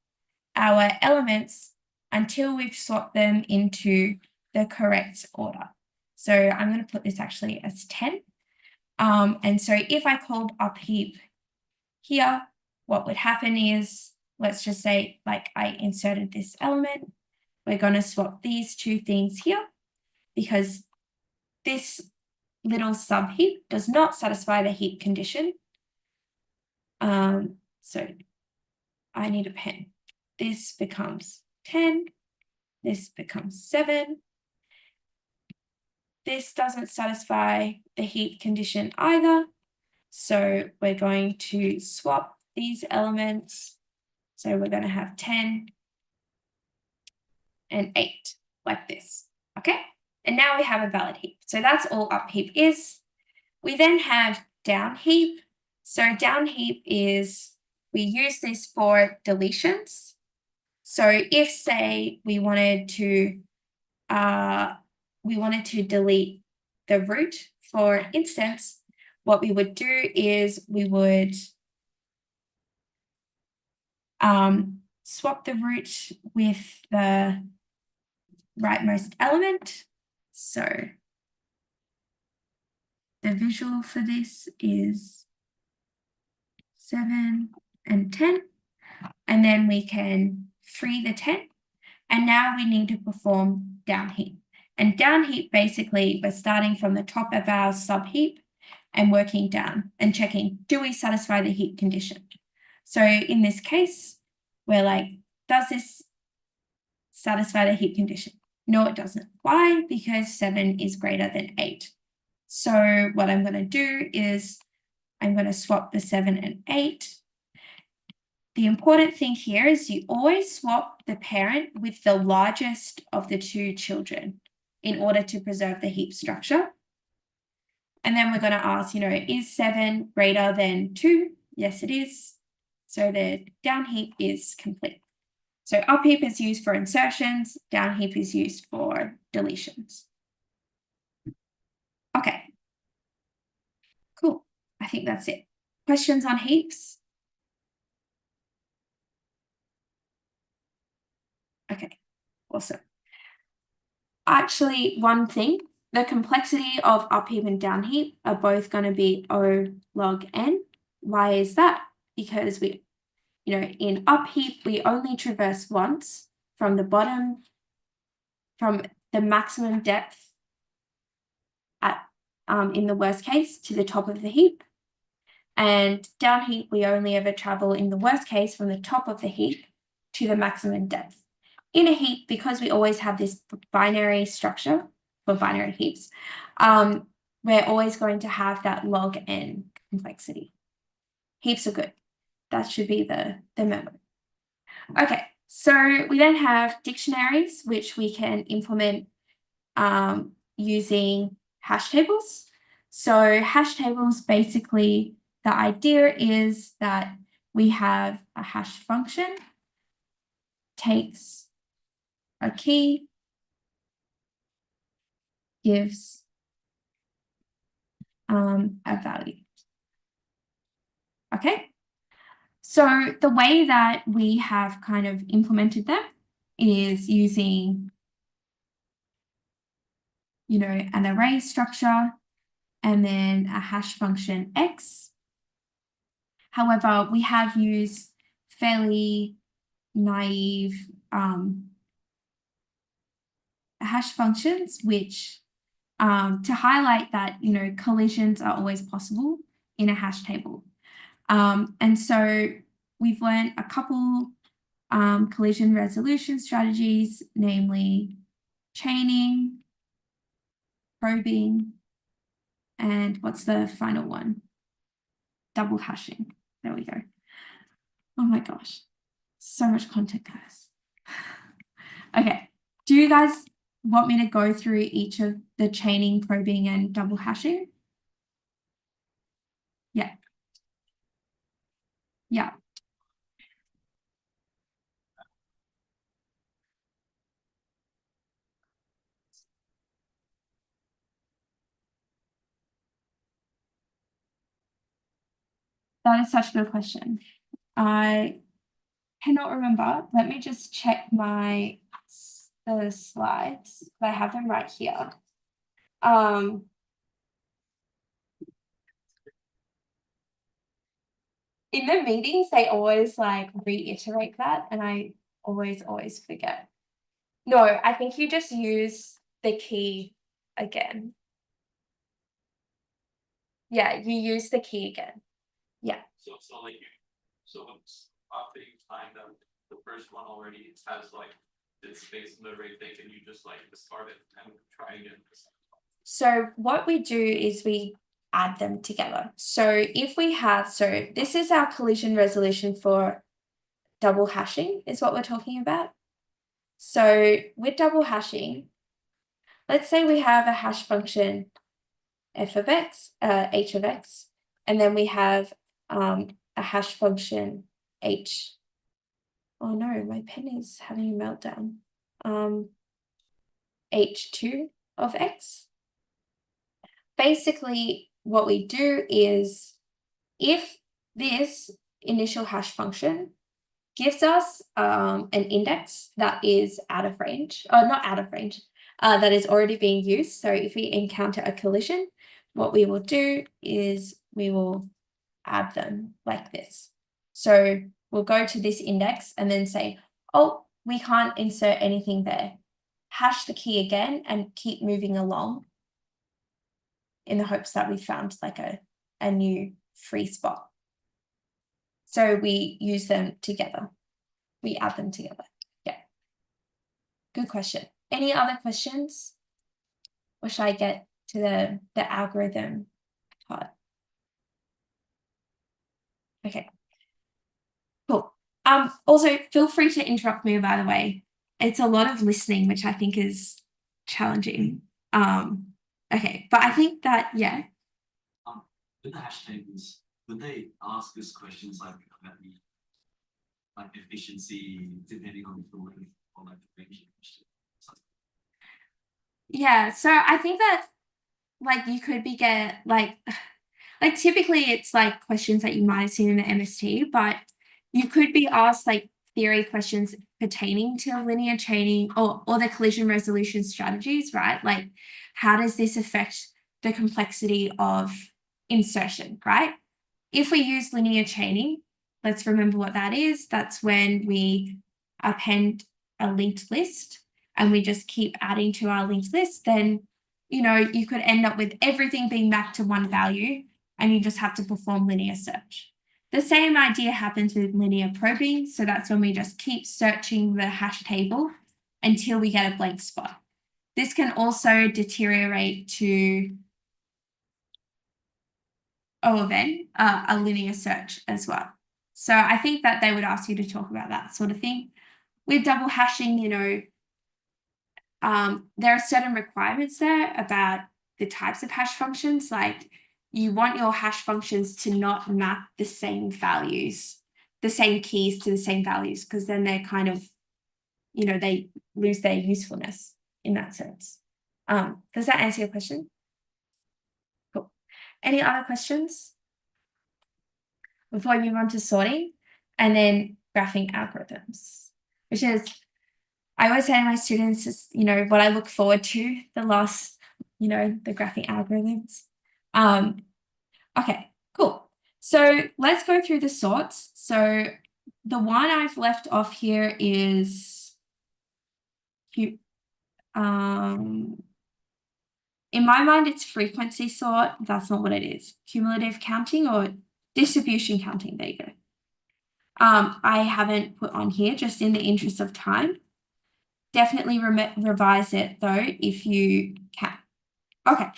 our elements until we've swapped them into the correct order. So I'm going to put this actually as 10. And so if I called up heap here, what would happen is, let's just say like I inserted this element, we're going to swap these two things here because this little sub heap does not satisfy the heap condition. So I need a pen. This becomes 10, this becomes 7. this doesn't satisfy the heap condition either. So we're going to swap these elements. So we're going to have 10 and 8 like this. Okay. And now we have a valid heap. So that's all up heap is. We then have down heap. So down heap is, we use this for deletions. So if, say, we wanted to delete the root, for instance, what we would do is we would swap the root with the rightmost element. So the visual for this is 7 and 10, and then we can free the 10, and now we need to perform down heap. And down heap, basically, we're starting from the top of our subheap and working down and checking, do we satisfy the heap condition? So in this case, we're like, does this satisfy the heap condition? No, it doesn't. Why? Because 7 is greater than 8. So what I'm going to do is I'm going to swap the 7 and 8. The important thing here is you always swap the parent with the largest of the two children in order to preserve the heap structure. And then we're going to ask, is 7 greater than 2? Yes, it is. So the down heap is complete. So up heap is used for insertions, down heap is used for deletions. Okay. Cool. I think that's it. Questions on heaps? Okay, awesome. Actually, one thing, the complexity of up heap and down heap are both going to be O log n. Why is that? Because we, in up heap, we only traverse once from the bottom, from the maximum depth at, in the worst case, to the top of the heap. And down heap, we only ever travel in the worst case from the top of the heap to the maximum depth. In a heap, because we always have this binary structure for binary heaps, we're always going to have that log n complexity. Heaps are good. That should be the memo. Okay, so we then have dictionaries, which we can implement using hash tables. So hash tables, basically, the idea is that we have a hash function, takes a key, gives a value. Okay, so the way that we have kind of implemented them is using, an array structure and then a hash function x. However, we have used fairly naive hash functions, which to highlight that, collisions are always possible in a hash table. And so we've learned a couple collision resolution strategies, namely chaining, probing, and what's the final one? Double hashing. There we go. Oh my gosh. So much content, guys. Okay. Do you guys want me to go through each of the chaining, probing, and double hashing? Yeah. Yeah. That is such a good question. I cannot remember. Let me just check the slides. I have them right here. In the meetings, they always reiterate that, and I always forget. No, I think you just use the key again. Yeah, you use the key again. Yeah. So after you find out the first one already has this space in the array thing, and you just discard it and try again. So what we do is we add them together. So if we have, so this is our collision resolution for double hashing is what we're talking about. So with double hashing, let's say we have a hash function f of x, h of x, and then we have a hash function h. Oh no, my pen is having a meltdown. H2 of x. Basically, what we do is if this initial hash function gives us an index that is out of range, or not out of range, that is already being used. So if we encounter a collision, what we will do is we will add them like this. So we'll go to this index and then say, oh, we can't insert anything there. Hash the key again and keep moving along in the hopes that we found like a new free spot. So we use them together. We add them together. Yeah. Good question. Any other questions? Or should I get to the algorithm part? Okay. Cool. Also, feel free to interrupt me, by the way. It's a lot of listening, which I think is challenging. Okay, but I think that, yeah. With the hash tables, would they ask us questions like about the efficiency depending on the length or like the range of question? Yeah, so I think that like you could be like typically it's like questions that you might have seen in the MST, but you could be asked like theory questions pertaining to linear chaining or the collision resolution strategies, right? Like how does this affect the complexity of insertion, right? If we use linear chaining, let's remember what that is. That's when we append a linked list and we just keep adding to our linked list, then you could end up with everything being mapped to one value and you just have to perform linear search. The same idea happens with linear probing. So that's when we just keep searching the hash table until we get a blank spot. This can also deteriorate to a linear search as well. So I think that they would ask you to talk about that sort of thing. With double hashing, there are certain requirements there about the types of hash functions. Like you want your hash functions to not map the same values, the same keys to the same values, because then they're kind of, they lose their usefulness in that sense. Does that answer your question? Cool. Any other questions before we move on to sorting and then graphing algorithms, which is, I always say to my students is, what I look forward to the last, the graphing algorithms. Okay, cool. So let's go through the sorts. So the one I've left off here is, in my mind, it's frequency sort. That's not what it is. Cumulative counting or distribution counting. There you go. I haven't put on here just in the interest of time. Definitely revise it though if you can. Okay,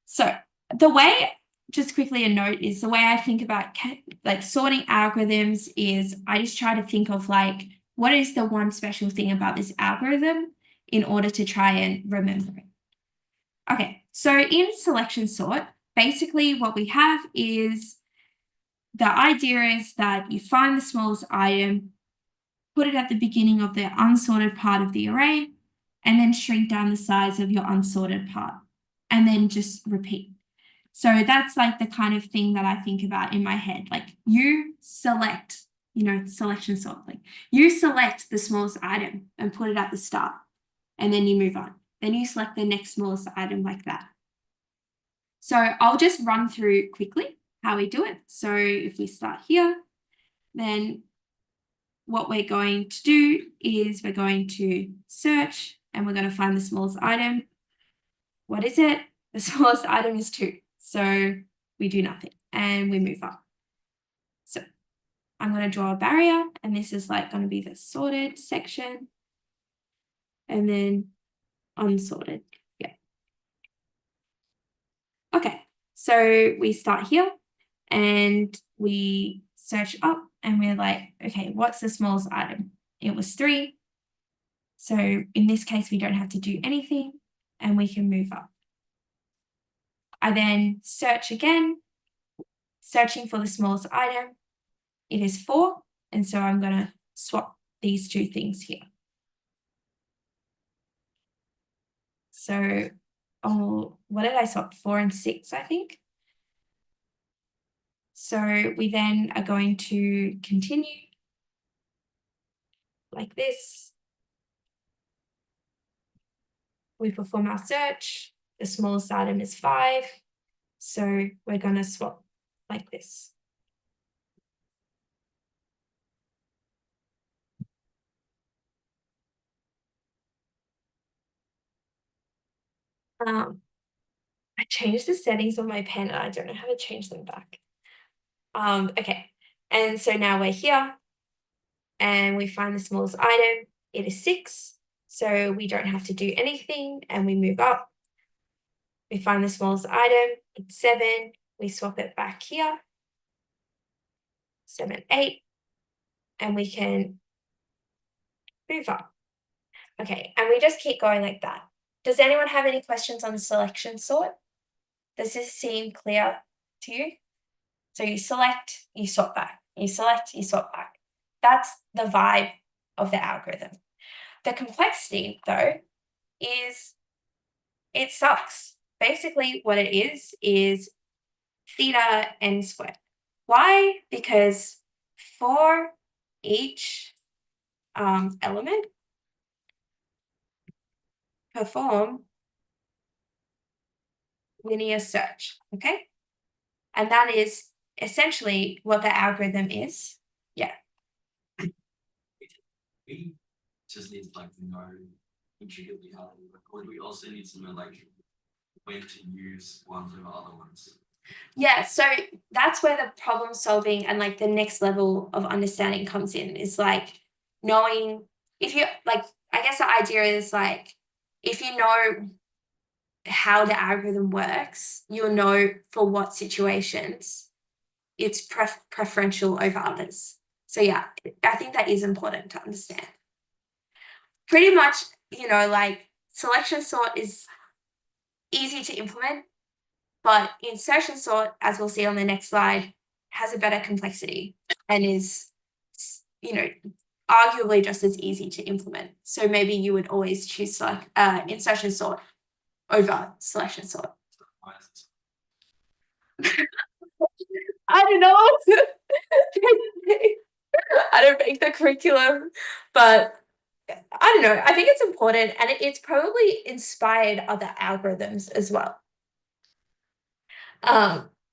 so the way, just quickly a note, is the way I think about like sorting algorithms is I just try to think of like what is the one special thing about this algorithm in order to try and remember it. Okay, so in selection sort, basically what we have is the idea is that you find the smallest item, put it at the beginning of the unsorted part of the array, and then shrink down the size of your unsorted part, and then just repeat. So that's like the kind of thing that I think about in my head. Like you select, selection sort. Like you select the smallest item and put it at the start, and then you move on. Then you select the next smallest item like that. So I'll just run through quickly how we do it. So if we start here, then what we're going to do is we're going to search and we're going to find the smallest item. What is it? The smallest item is 2. So we do nothing and we move on. So I'm going to draw a barrier and this is like going to be the sorted section and then unsorted. Yeah. Okay, so we start here and we search up and we're like, okay, what's the smallest item? It was 3. So in this case, we don't have to do anything and we can move up. I then search again, searching for the smallest item. It is 4. And so I'm going to swap these two things here. So, what did I swap? 4 and 6, I think. So we then are going to continue like this. We perform our search. The smallest item is 5. So we're going to swap like this. I changed the settings on my pen and I don't know how to change them back. Okay, and so now we're here and we find the smallest item. It is 6, so we don't have to do anything and we move up. We find the smallest item, it's 7. We swap it back here, 7, 8, and we can move up. Okay, and we just keep going like that. Does anyone have any questions on the selection sort? Does this seem clear to you? So you select, you swap back. You select, you swap back. That's the vibe of the algorithm. The complexity, though, is it sucks. Basically, what it is theta n squared. Why? Because for each element, perform linear search, okay? And that is essentially what the algorithm is. Yeah. We just need to know intricately how to work, or do we also need to know when to use ones over other ones? Yeah, so that's where the problem solving and the next level of understanding comes in, is knowing if you I guess the idea is if you know how the algorithm works, you'll know for what situations it's preferential over others. So yeah, I think that is important to understand. Pretty much, selection sort is easy to implement, but insertion sort, as we'll see on the next slide, has a better complexity and is, arguably just as easy to implement. So maybe you would always choose insertion sort over selection sort. I don't know. I don't make the curriculum, but I don't know. I think it's important, and it's probably inspired other algorithms as well.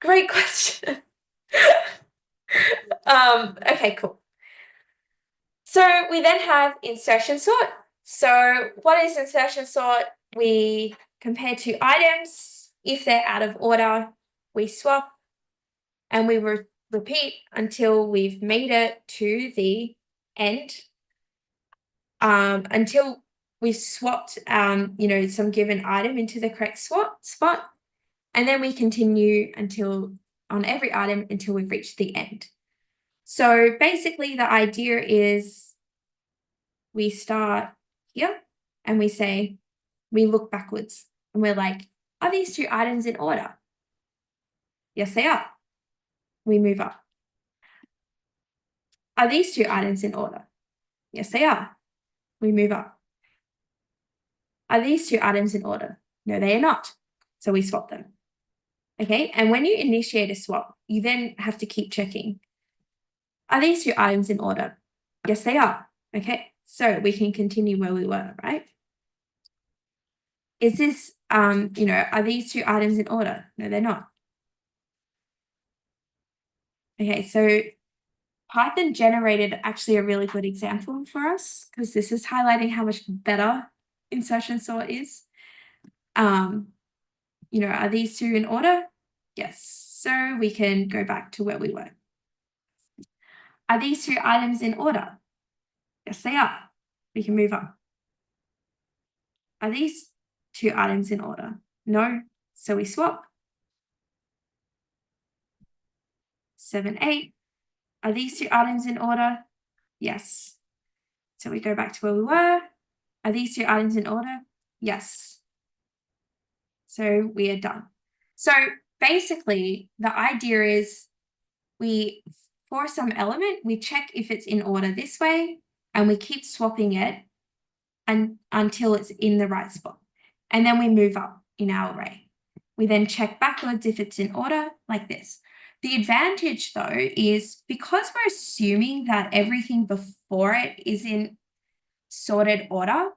Great question. Okay, cool. So we then have insertion sort. So what is insertion sort? We compare two items. If they're out of order, we swap, and we repeat until we've made it to the end. Until we swapped, some given item into the correct spot, and then we continue on every item until we've reached the end. So basically, the idea is we start here and we look backwards and we're like, are these two items in order? Yes, they are. We move up. Are these two items in order? Yes, they are. We move up. Are these two items in order? No, they are not. So we swap them. Okay, and when you initiate a swap, you then have to keep checking. Are these two items in order? Yes, they are. Okay, so we can continue where we were, right? Is this, are these two items in order? No, they're not. Okay, so Python generated actually a really good example for us, because this is highlighting how much better insertion sort is. Are these two in order? Yes. So we can go back to where we were. Are these two items in order? Yes, they are. We can move on. Are these two items in order? No. So we swap. 7, 8. Are these two items in order? Yes. So we go back to where we were. Are these two items in order? Yes. So we are done. So basically, the idea is for some element, we check if it's in order this way, and we keep swapping it until it's in the right spot. And then we move up in our array. We then check backwards if it's in order, like this. The advantage, though, is because we're assuming that everything before it is in sorted order,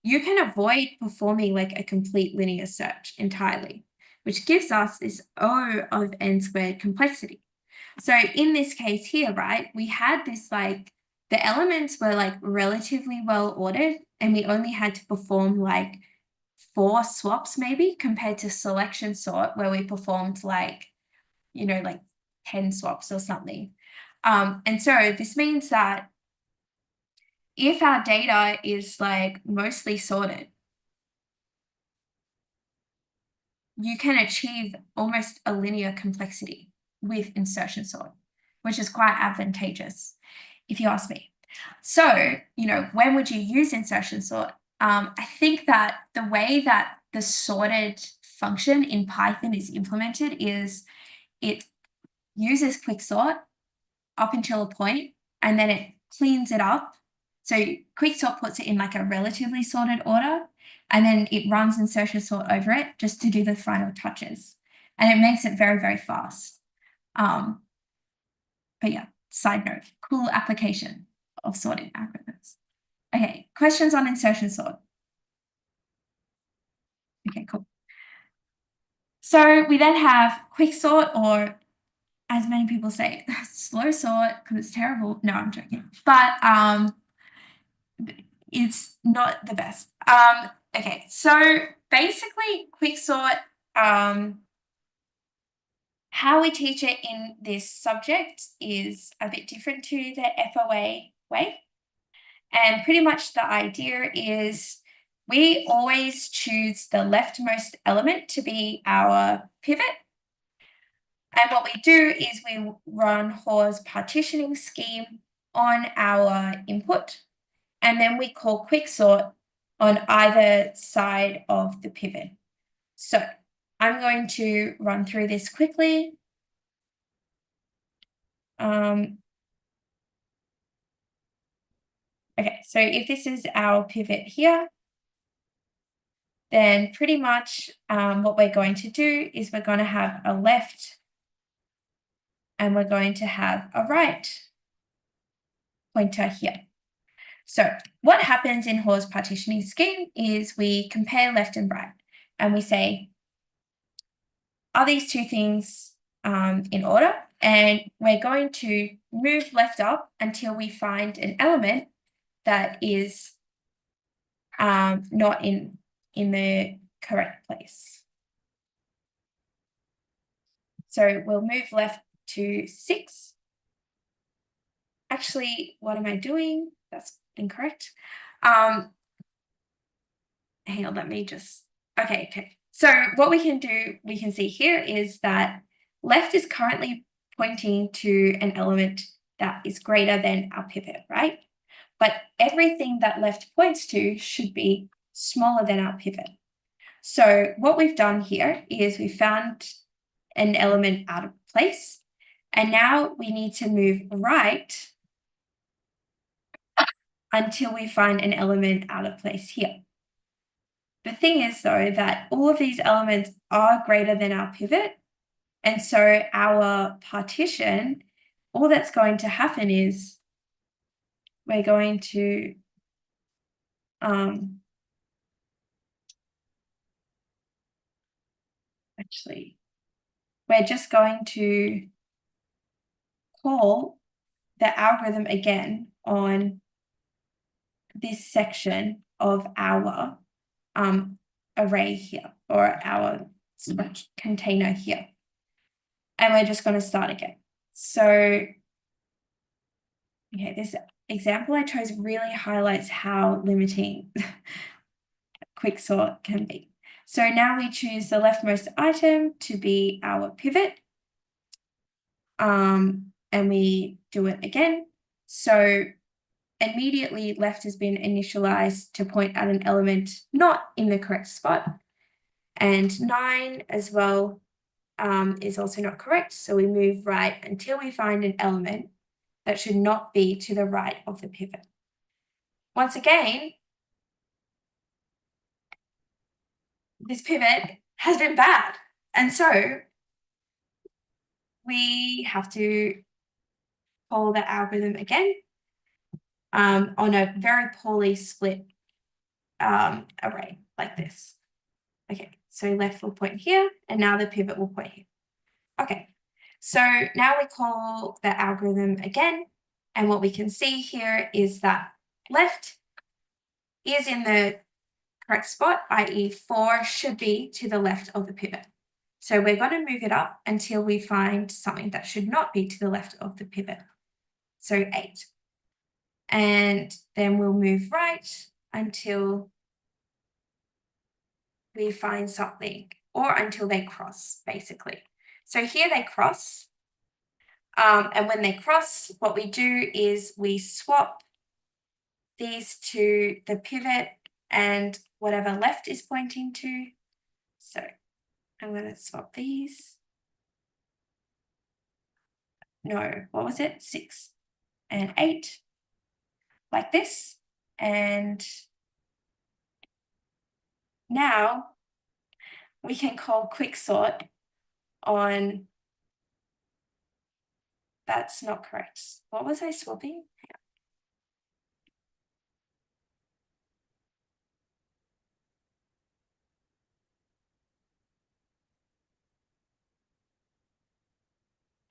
you can avoid performing like a complete linear search entirely, which gives us this O of n squared complexity. So in this case here, right, we had this like, the elements were like relatively well ordered, and we only had to perform like 4 swaps maybe, compared to selection sort where we performed like, you know, like 10 swaps or something. And so this means that if our data is like mostly sorted, you can achieve almost a linear complexity with insertion sort, which is quite advantageous, if you ask me. So, you know, when would you use insertion sort? I think that the way that the sorted function in Python is implemented is it uses Quicksort up until a point, and then it cleans it up. So Quicksort puts it in like a relatively sorted order, and then it runs insertion sort over it just to do the final touches. And it makes it very, very fast. But yeah, side note, cool application of sorting algorithms. Okay, questions on insertion sort? Okay, cool. So we then have Quicksort, or as many people say, slow sort, because it's terrible. No, I'm joking. But it's not the best. Okay, so basically Quicksort, how we teach it in this subject is a bit different to the FOA way. And pretty much the idea is we always choose the leftmost element to be our pivot. And what we do is we run Hoare's partitioning scheme on our input, and then we call Quicksort on either side of the pivot. So I'm going to run through this quickly. Okay, so if this is our pivot here, then pretty much what we're going to do is we're going to have a left and we're going to have a right pointer here. So what happens in Hoare's partitioning scheme is we compare left and right, and we say, are these two things in order? And we're going to move left up until we find an element that is not in the correct place. So we'll move left to 6. Actually, what am I doing? That's incorrect. Hang on, let me just, okay. So what we can do, we can see here is that left is currently pointing to an element that is greater than our pivot, right? But everything that left points to should be smaller than our pivot. So what we've done here is we found an element out of place, and now we need to move right until we find an element out of place here. The thing is, though, that all of these elements are greater than our pivot, and so our partition, all that's going to happen is we're going to actually, we're just going to call the algorithm again on this section of our array here, or our container here. And we're just going to start again. So, okay, this example I chose really highlights how limiting Quicksort can be. So now we choose the leftmost item to be our pivot. and we do it again. So immediately left has been initialized to point at an element not in the correct spot. And 9 as well is also not correct. So we move right until we find an element that should not be to the right of the pivot. Once again, this pivot has been bad. And so we have to follow the algorithm again on a very poorly split array like this. Okay, so left will point here, and now the pivot will point here. Okay, so now we call the algorithm again, and what we can see here is that left is in the correct spot, i.e. 4 should be to the left of the pivot. So we're going to move it up until we find something that should not be to the left of the pivot. So 8. And then we'll move right until we find something, or until they cross, basically. So here they cross. And when they cross, what we do is we swap these to the pivot and whatever left is pointing to. So I'm going to swap these. No, what was it? 6 and 8, like this. And now we can call Quicksort on, that's not correct. What was I swapping?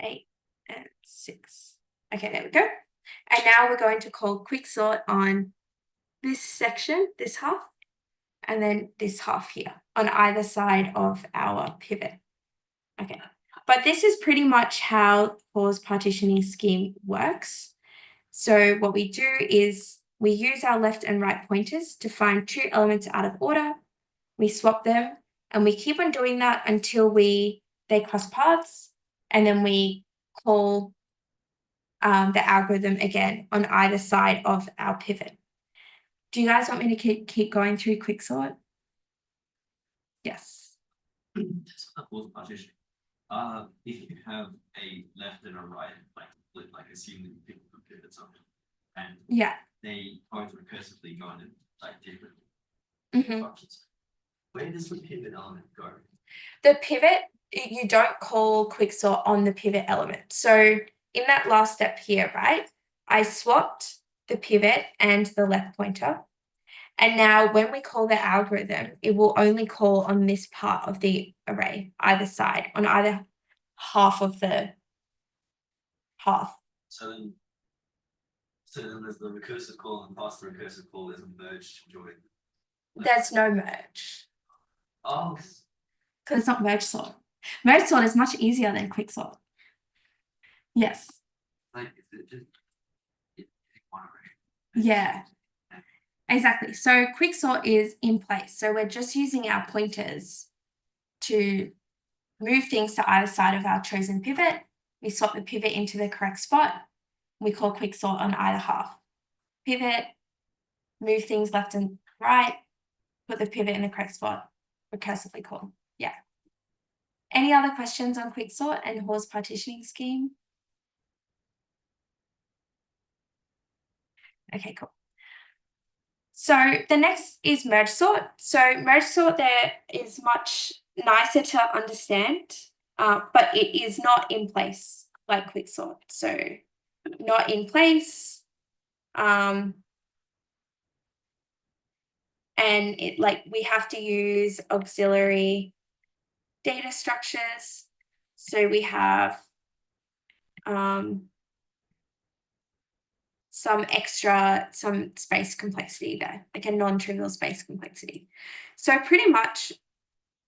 8 and 6. Okay, there we go. And now we're going to call Quicksort on this section, this half, and then this half here on either side of our pivot. Okay, but this is pretty much how pause partitioning scheme works. So what we do is we use our left and right pointers to find 2 elements out of order. We swap them, and we keep on doing that until they cross paths, and then we call the algorithm again on either side of our pivot. Do you guys want me to keep going through Quicksort? Yes. Just a pause partition. If you have a left and a right, like assume that you pick the pivots up, and they both recursively go into like different functions. Where does the pivot element go? The pivot, you don't call Quicksort on the pivot element. So in that last step here, right, I swapped the pivot and the left pointer. And now when we call the algorithm, it will only call on this part of the array, either side, on either half of the half. So then there's the recursive call, and past the recursive call, there's a merge to join. There's no merge. Oh. Because it's not merge sort. Merge sort is much easier than Quicksort. Yes. Like, just one array. Yeah. Exactly. So Quicksort is in place. So we're just using our pointers to move things to either side of our chosen pivot. We swap the pivot into the correct spot. We call Quicksort on either half. Pivot, move things left and right, put the pivot in the correct spot, recursively call. Yeah. Any other questions on Quicksort and Hall's partitioning scheme? Okay, cool. So the next is Mergesort. So Mergesort there is much nicer to understand, but it is not in place like Quicksort. So not in place. And it we have to use auxiliary data structures. So we have some space complexity there, like a non-trivial space complexity. So pretty much,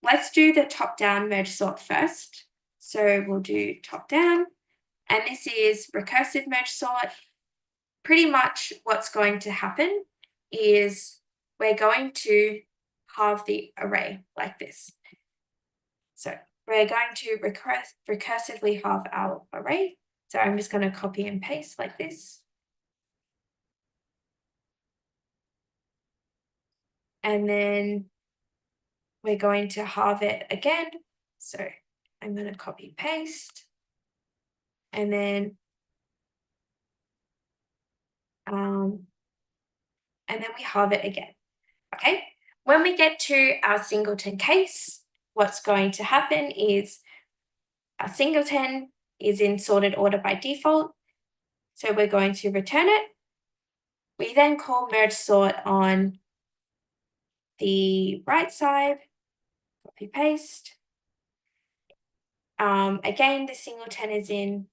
let's do the top-down Mergesort first. So we'll do top-down, and this is recursive Mergesort. Pretty much what's going to happen is we're going to halve the array like this. So we're going to recursively halve our array. So I'm just going to copy and paste like this. And then we're going to halve it again. So I'm going to copy paste. And then we halve it again. Okay. When we get to our singleton case, what's going to happen is our singleton is in sorted order by default. So we're going to return it. We then call Mergesort on the right side, copy paste. Again, the singleton is in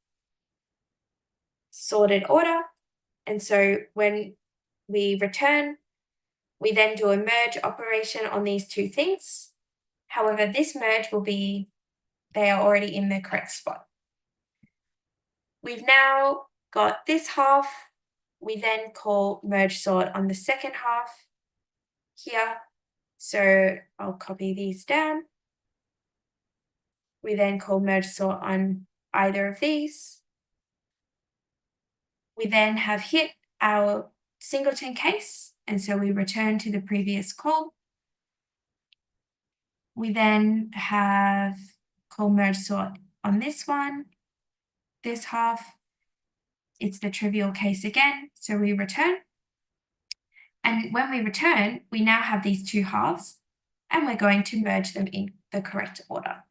sorted order. And so when we return, we then do a merge operation on these two things. However, this merge will be, they are already in the correct spot. We've now got this half. We then call Mergesort on the second half here. So I'll copy these down. We then call Mergesort on either of these. We then have hit our singleton case, and so we return to the previous call. We then have call Mergesort on this one, this half. It's the trivial case again, so we return. And when we return, we now have these two halves, and we're going to merge them in the correct order.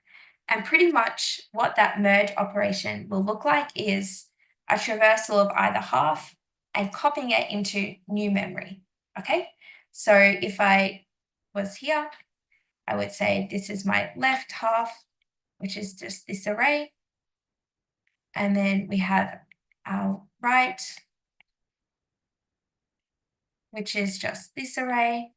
And pretty much what that merge operation will look like is a traversal of either half and copying it into new memory, okay? So if I was here, I would say this is my left half, which is just this array. And then we have our right, which is just this array.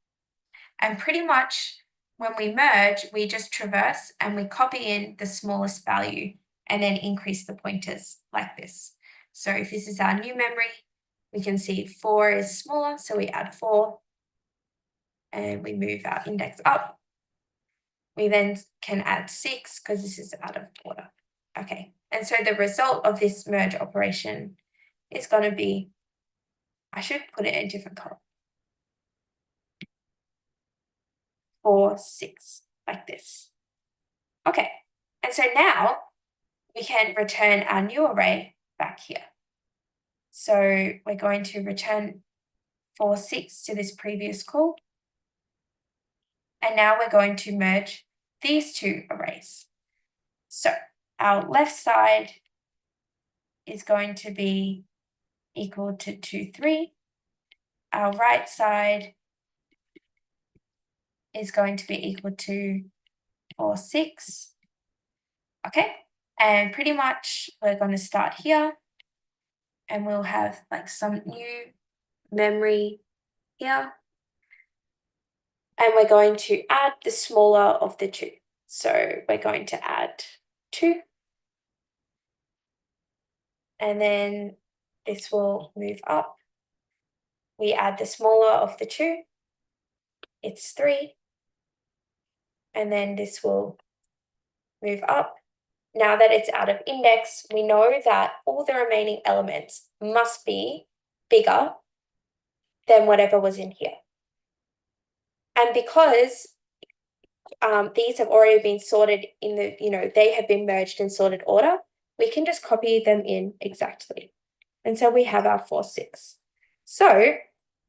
And pretty much when we merge, we just traverse and we copy in the smallest value and then increase the pointers like this. So if this is our new memory, we can see 4 is smaller, so we add 4 and we move our index up. We then can add 6 because this is out of order. Okay, and so the result of this merge operation is going to be, I should put it in a different color, 4, 6, like this. Okay, and so now we can return our new array back here. So we're going to return 4, 6 to this previous call. And now we're going to merge these two arrays. So our left side is going to be equal to 2, 3. Our right side is going to be equal to 4, 6. Okay, and pretty much we're going to start here and we'll have like some new memory here. And we're going to add the smaller of the two. So we're going to add 2. And then this will move up. We add the smaller of the two. It's 3. And then this will move up. Now that it's out of index, we know that all the remaining elements must be bigger than whatever was in here. And because these have already been sorted in the, they have been merged in sorted order, we can just copy them in exactly. And so we have our 4, 6. So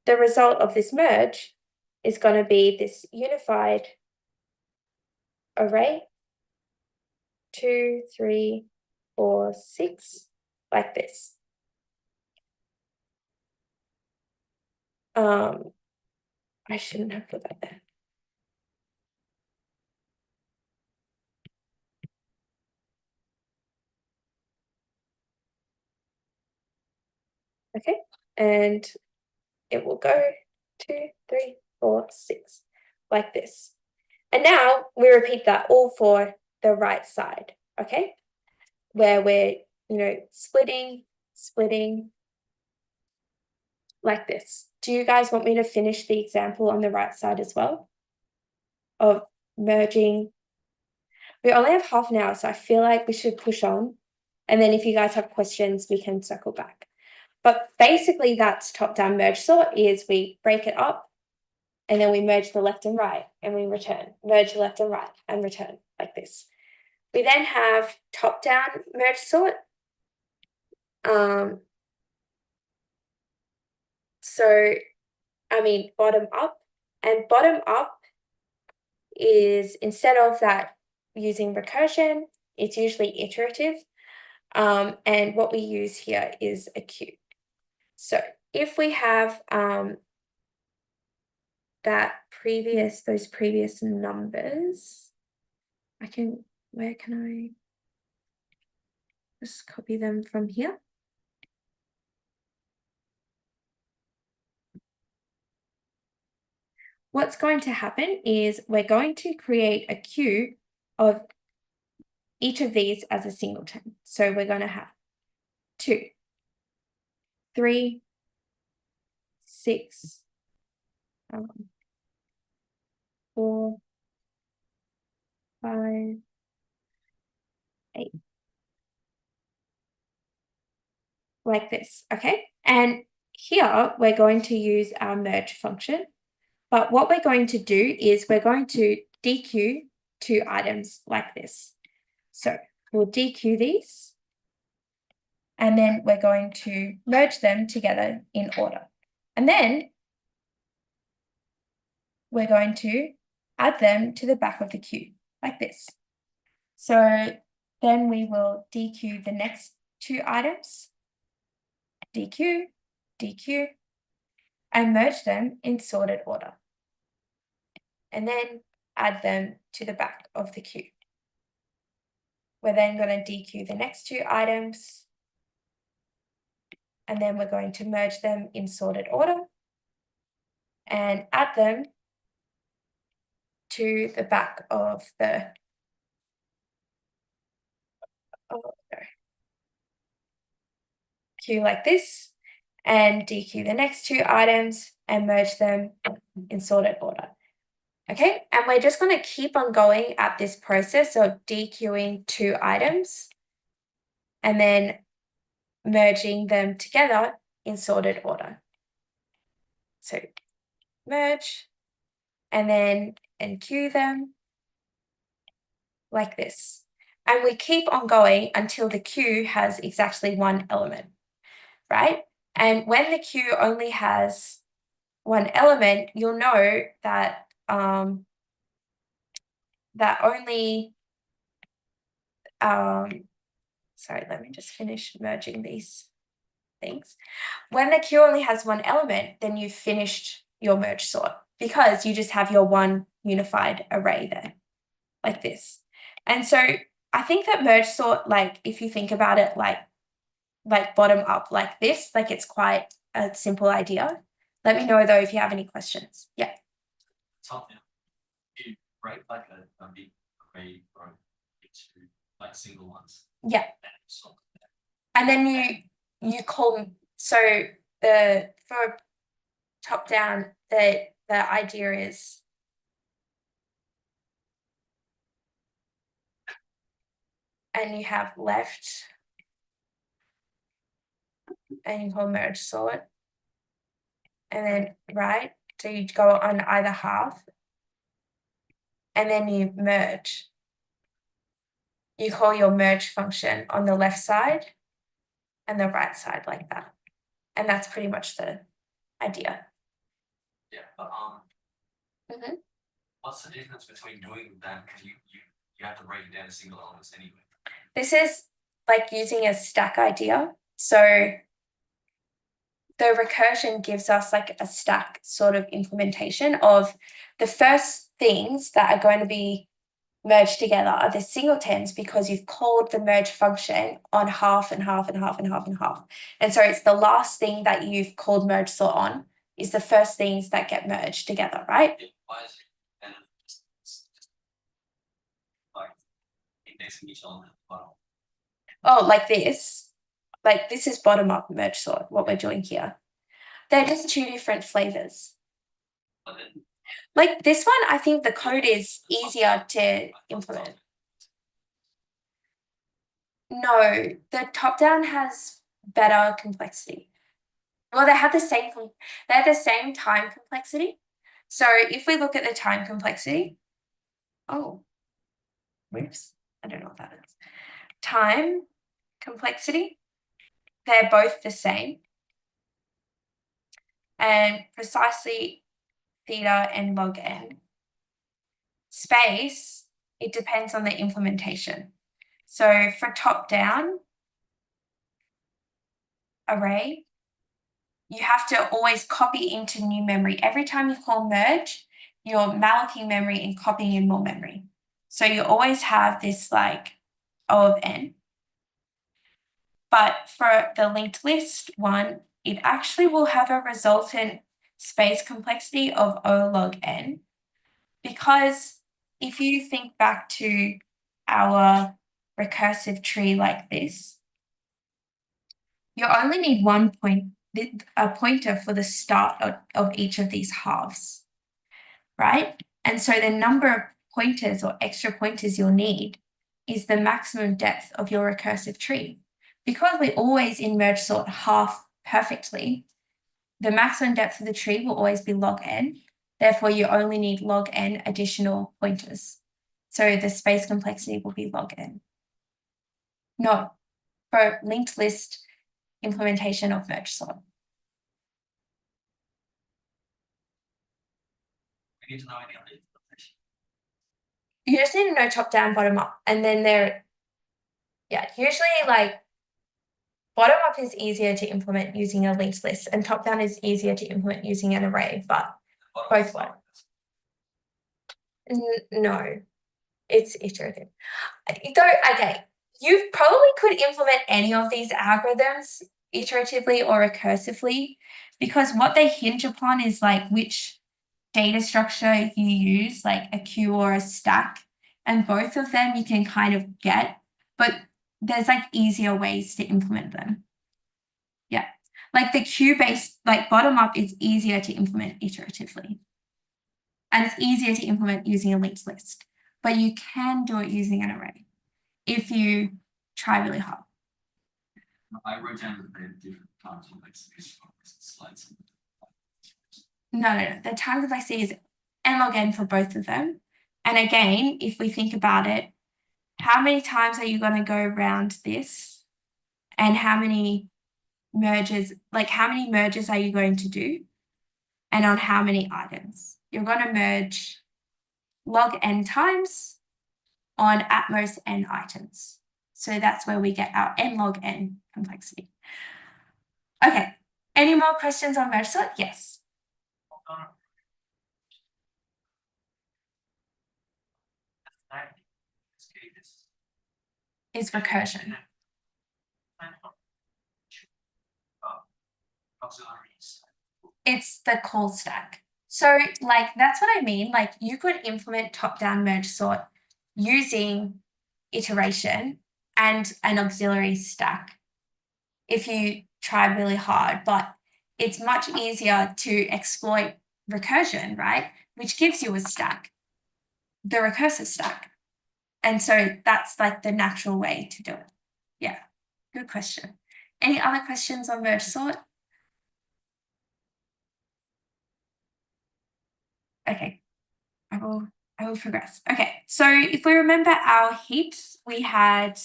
the result of this merge is going to be this unified array, 2, 3, 4, 6, like this. I shouldn't have put that there. Okay, and it will go 2, 3, 4, 6, like this. And now we repeat that all for the right side, okay? Where we're, splitting, like this. Do you guys want me to finish the example on the right side as well? Of merging? We only have half an hour, so I feel like we should push on. And then if you guys have questions, we can circle back. But basically that's top-down merge sort is we break it up and then we merge the left and right and we return, merge the left and right and return like this. We then have top-down merge sort. Bottom up, and bottom up is instead of that using recursion, it's usually iterative. And what we use here is a queue. So if we have those previous numbers, where can I just copy them from here? What's going to happen is we're going to create a queue of each of these as a singleton. So we're going to have 2, 3, 6, 4, 5, 8. Like this, okay? And here we're going to use our merge function. But what we're going to do is we're going to dequeue 2 items like this. So we'll dequeue these, and then we're going to merge them together in order. And then we're going to add them to the back of the queue, like this. So then we will dequeue the next 2 items, dequeue, dequeue, and merge them in sorted order. And then add them to the back of the queue. We're then going to dequeue the next 2 items, and then we're going to merge them in sorted order and add them to the back of the queue like this, and dequeue the next 2 items and merge them in sorted order. Okay, and we're just going to keep on going at this process of dequeuing 2 items and then merging them together in sorted order. So merge and then enqueue them like this. And we keep on going until the queue has exactly 1 element, right? And when the queue only has 1 element, you'll know that sorry, let me just finish merging these things. When the queue only has 1 element, then you've finished your merge sort because you just have your 1 unified array there, like this. And so I think that merge sort, like if you think about it like bottom up like this, like it's quite a simple idea. Let me know though if you have any questions. Yeah. Top down. You break like a big array into like single ones. Yeah. And then you call, so for top down, the idea is and you have left and you call merge sort, and then right, so you go on either half and then you merge. You call your merge function on the left side and the right side like that. And that's pretty much the idea. Yeah, but what's the difference between doing that? Because you have to break it down to single elements anyway. This is like using a stack idea. So the recursion gives us like a stack sort of implementation of the first things that are going to be merged together are the singletons because you've called the merge function on half and half and half and half and half. And so it's the last thing that you've called merge sort on is the first things that get merged together, right? Why is it like indexing each element at the bottom? Oh, like this. Like this is bottom up merge sort, what we're doing here. They're just 2 different flavors. Like this one, I think the code is easier to implement. No, the top-down has better complexity. Well, they have the same time complexity. So if we look at the time complexity, whoops, I don't know what that is. Time complexity, they're both the same. And precisely theta and log n. Space, it depends on the implementation. So for top-down array, you have to always copy into new memory. Every time you call merge, you're malloc memory and copying in more memory. So you always have this like O of n. But for the linked list one, it actually will have a resultant space complexity of O log n, because if you think back to our recursive tree like this, you only need a pointer for the start of each of these halves, right? And so the number of pointers or extra pointers you'll need is the maximum depth of your recursive tree. Because we always in Mergesort half perfectly, the maximum depth of the tree will always be log n. Therefore, you only need log n additional pointers. So the space complexity will be log n. No, for linked list implementation of Mergesort. We need to know any of it. You just need to know top down, bottom up, and then usually like bottom up is easier to implement using a linked list, and top down is easier to implement using an array, but both work. No, it's iterative. Okay, you probably could implement any of these algorithms iteratively or recursively, because what they hinge upon is like which data structure you use, like a queue or a stack, and both of them you can kind of get, but there's like easier ways to implement them. Yeah, like the queue-based, like bottom up is easier to implement iteratively, and it's easier to implement using a linked list, but you can do it using an array if you try really hard. I wrote down that they have different times complexities slides. No. The time complexity is n log n for both of them. And again, if we think about it, how many times are you going to go around this? And how many merges are you going to do? And on how many items? You're going to merge log n times on at most n items. So that's where we get our n log n complexity. Okay, any more questions on Mergesort? Yes. Is recursion. It's the call stack. So like that's what I mean. Like you could implement top-down Mergesort using iteration and an auxiliary stack if you try really hard, but it's much easier to exploit recursion, right? Which gives you a stack, the recursive stack. And so that's like the natural way to do it. Yeah, good question. Any other questions on Mergesort? Okay, I will progress. Okay, so if we remember our heaps, we had,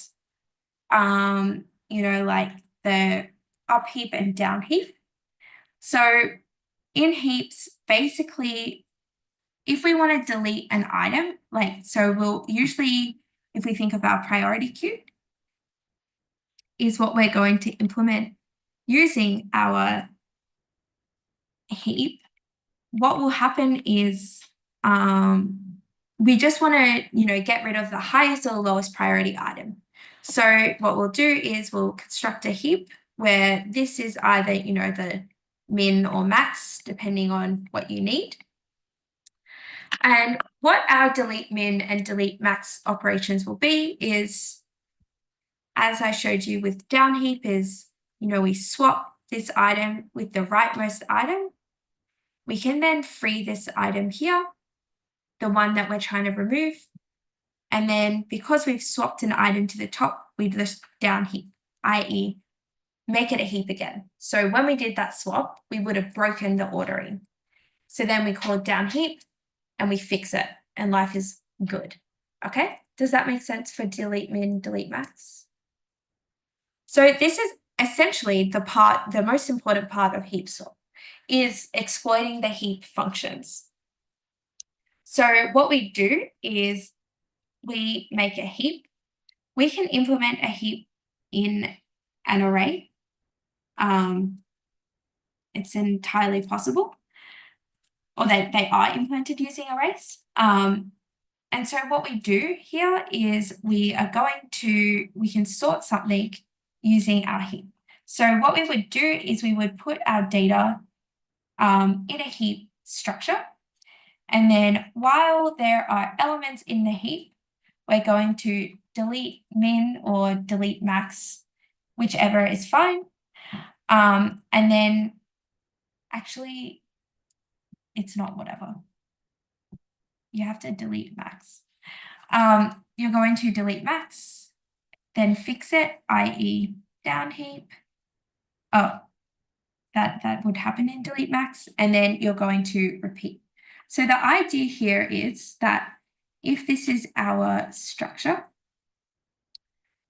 like the up heap and down heap. So in heaps, basically, if we want to delete an item, so we'll usually, if we think of our priority queue, is what we're going to implement using our heap. What will happen is we just want to, get rid of the highest or lowest priority item. So what we'll do is we'll construct a heap where this is either, the min or max, depending on what you need. And what our delete min and delete max operations will be is, as I showed you with down heap, is, we swap this item with the rightmost item. We can then free this item here, the one that we're trying to remove, And then because we've swapped an item to the top, we just down heap, i.e. make it a heap again. So when we did that swap, we would have broken the ordering. So then we call it down heap and we fix it and life is good. Okay, does that make sense for delete min, delete max? So this is essentially the most important part of Heapsort is exploiting the heap functions. So what we do is we make a heap. We can implement a heap in an array. It's entirely possible, or they are implemented using arrays. And so what we do here is we can sort something using our heap. So what we would do is we would put our data in a heap structure. And then while there are elements in the heap, we're going to delete min or delete max, whichever is fine. And then actually, it's not whatever. You have to delete max. You're going to delete max, then fix it, i.e. down heap. Oh, that would happen in delete max, and then you're going to repeat. So the idea here is that if this is our structure,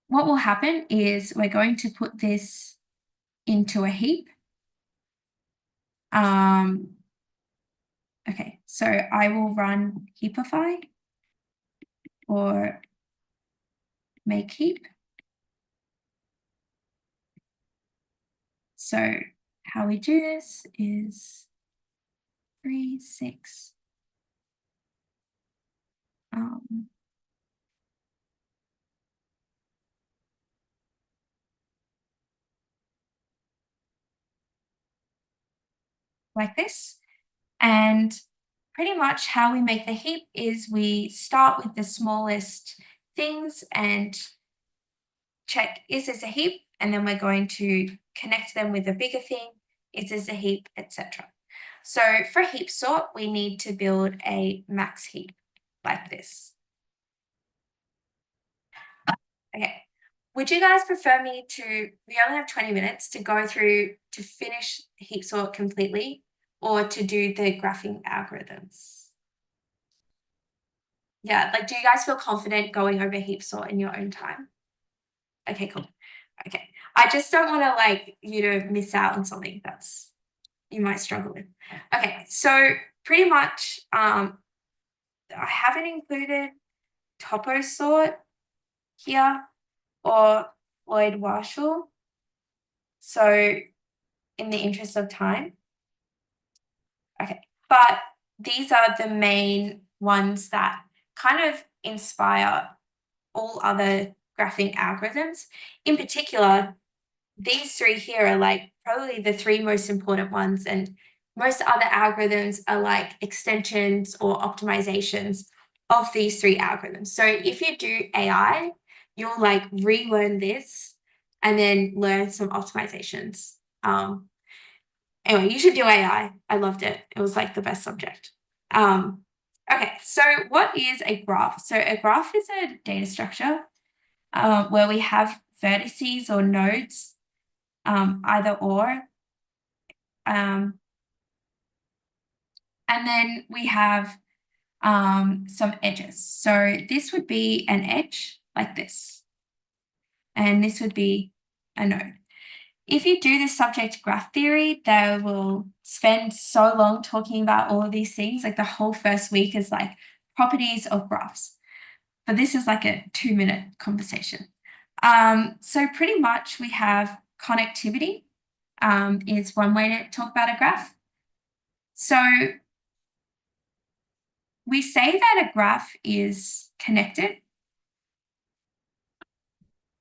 what will happen is we're going to put this into a heap. Okay, so I will run heapify or make heap. So how we do this is 3, 6. Like this. And pretty much how we make the heap is we start with the smallest things and check, is this a heap? And then we're going to connect them with a bigger thing. Is this a heap, etc. So for Heapsort, we need to build a max heap like this. Okay. Would you guys prefer me we only have 20 minutes to go through to finish Heapsort completely or to do the graphing algorithms? Yeah, like do you guys feel confident going over Heapsort in your own time? Okay, cool. Okay. I just don't want to miss out on something that's you might struggle with. Okay, so pretty much I haven't included TopoSort here or Floyd Warshall. So in the interest of time. Okay, but these are the main ones that kind of inspire all other graphing algorithms. In particular, these 3 here are probably the 3 most important ones, and most other algorithms are extensions or optimizations of these 3 algorithms. So if you do AI, you'll relearn this and then learn some optimizations. Anyway, you should do AI. I loved it. It was the best subject. Okay, so what is a graph? So a graph is a data structure where we have vertices or nodes, either or. And then we have some edges. So this would be an edge like this. And this would be a node. If you do this subject graph theory, they will spend so long talking about all of these things. The whole first week is properties of graphs. But this is a 2-minute conversation. So pretty much we have connectivity is one way to talk about a graph. So we say that a graph is connected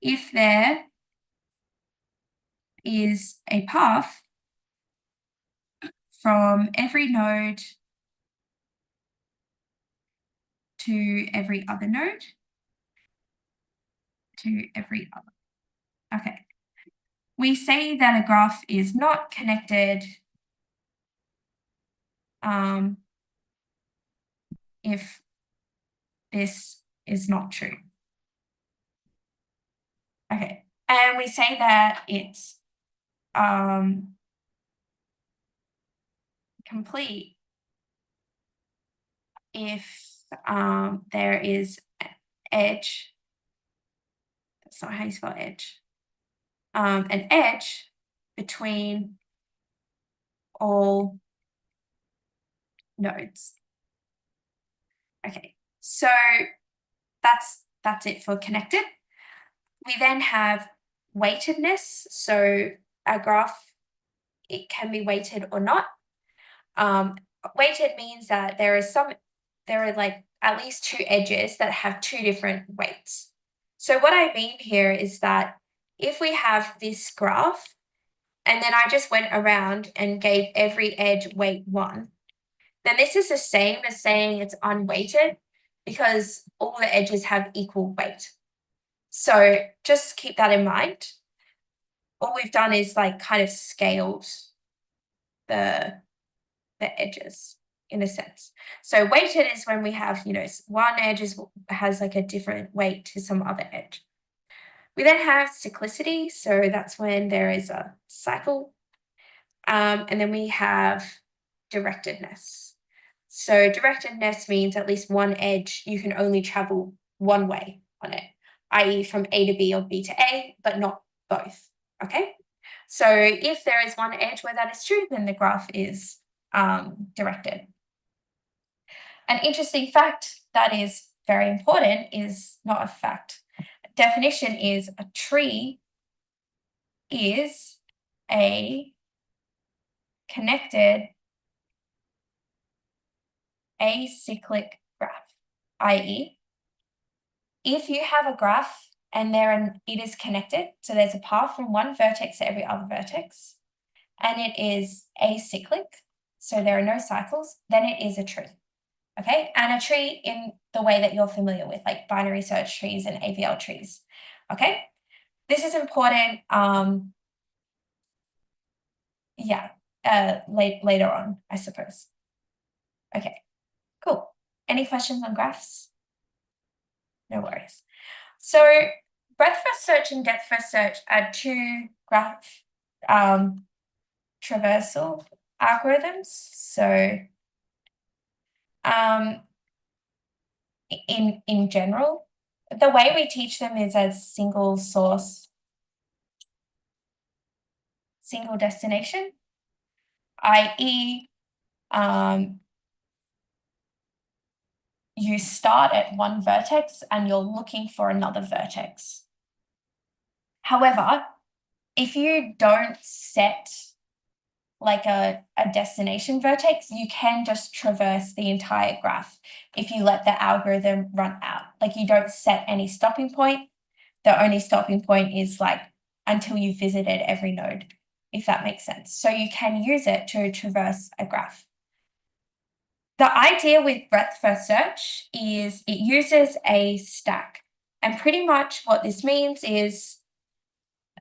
if there is a path from every node to every other node to every other. Okay. We say that a graph is not connected if this is not true. Okay, and we say that it's complete if there is an edge. That's not how you spell edge. An edge between all nodes. Okay, so that's it for connected. We then have weightedness. So our graph, it can be weighted or not. Weighted means that there are like at least two edges that have two different weights. So what I mean here is that if we have this graph, and then I just went around and gave every edge weight 1, then this is the same as saying it's unweighted because all the edges have equal weight. So just keep that in mind. All we've done is like kind of scaled the edges in a sense. So weighted is when we have, one edge has like a different weight to some other edge. We then have cyclicity, so that's when there is a cycle. And then we have directedness. So directedness means at least one edge, you can only travel one way on it, i.e. from A to B or B to A, but not both, okay? So if there is one edge where that is true, then the graph is directed. An interesting fact that is very important is not a fact. Definition is a tree is a connected acyclic graph, i.e. if you have a graph and it is connected, so there's a path from one vertex to every other vertex, and it is acyclic, so there are no cycles, then it is a tree. Okay, and a tree in the way that you're familiar with, like binary search trees and AVL trees. Okay, this is important. Later on, I suppose. Okay, cool. Any questions on graphs? No worries. So breadth first search and depth first search are two graph traversal algorithms. So in general, the way we teach them is as single source, single destination, i.e. You start at one vertex and you're looking for another vertex. However, if you don't set like a destination vertex, you can just traverse the entire graph if you let the algorithm run out. Like you don't set any stopping point. The only stopping point is like until you visited every node, if that makes sense. So you can use it to traverse a graph. The idea with breadth first search is it uses a stack. And pretty much what this means is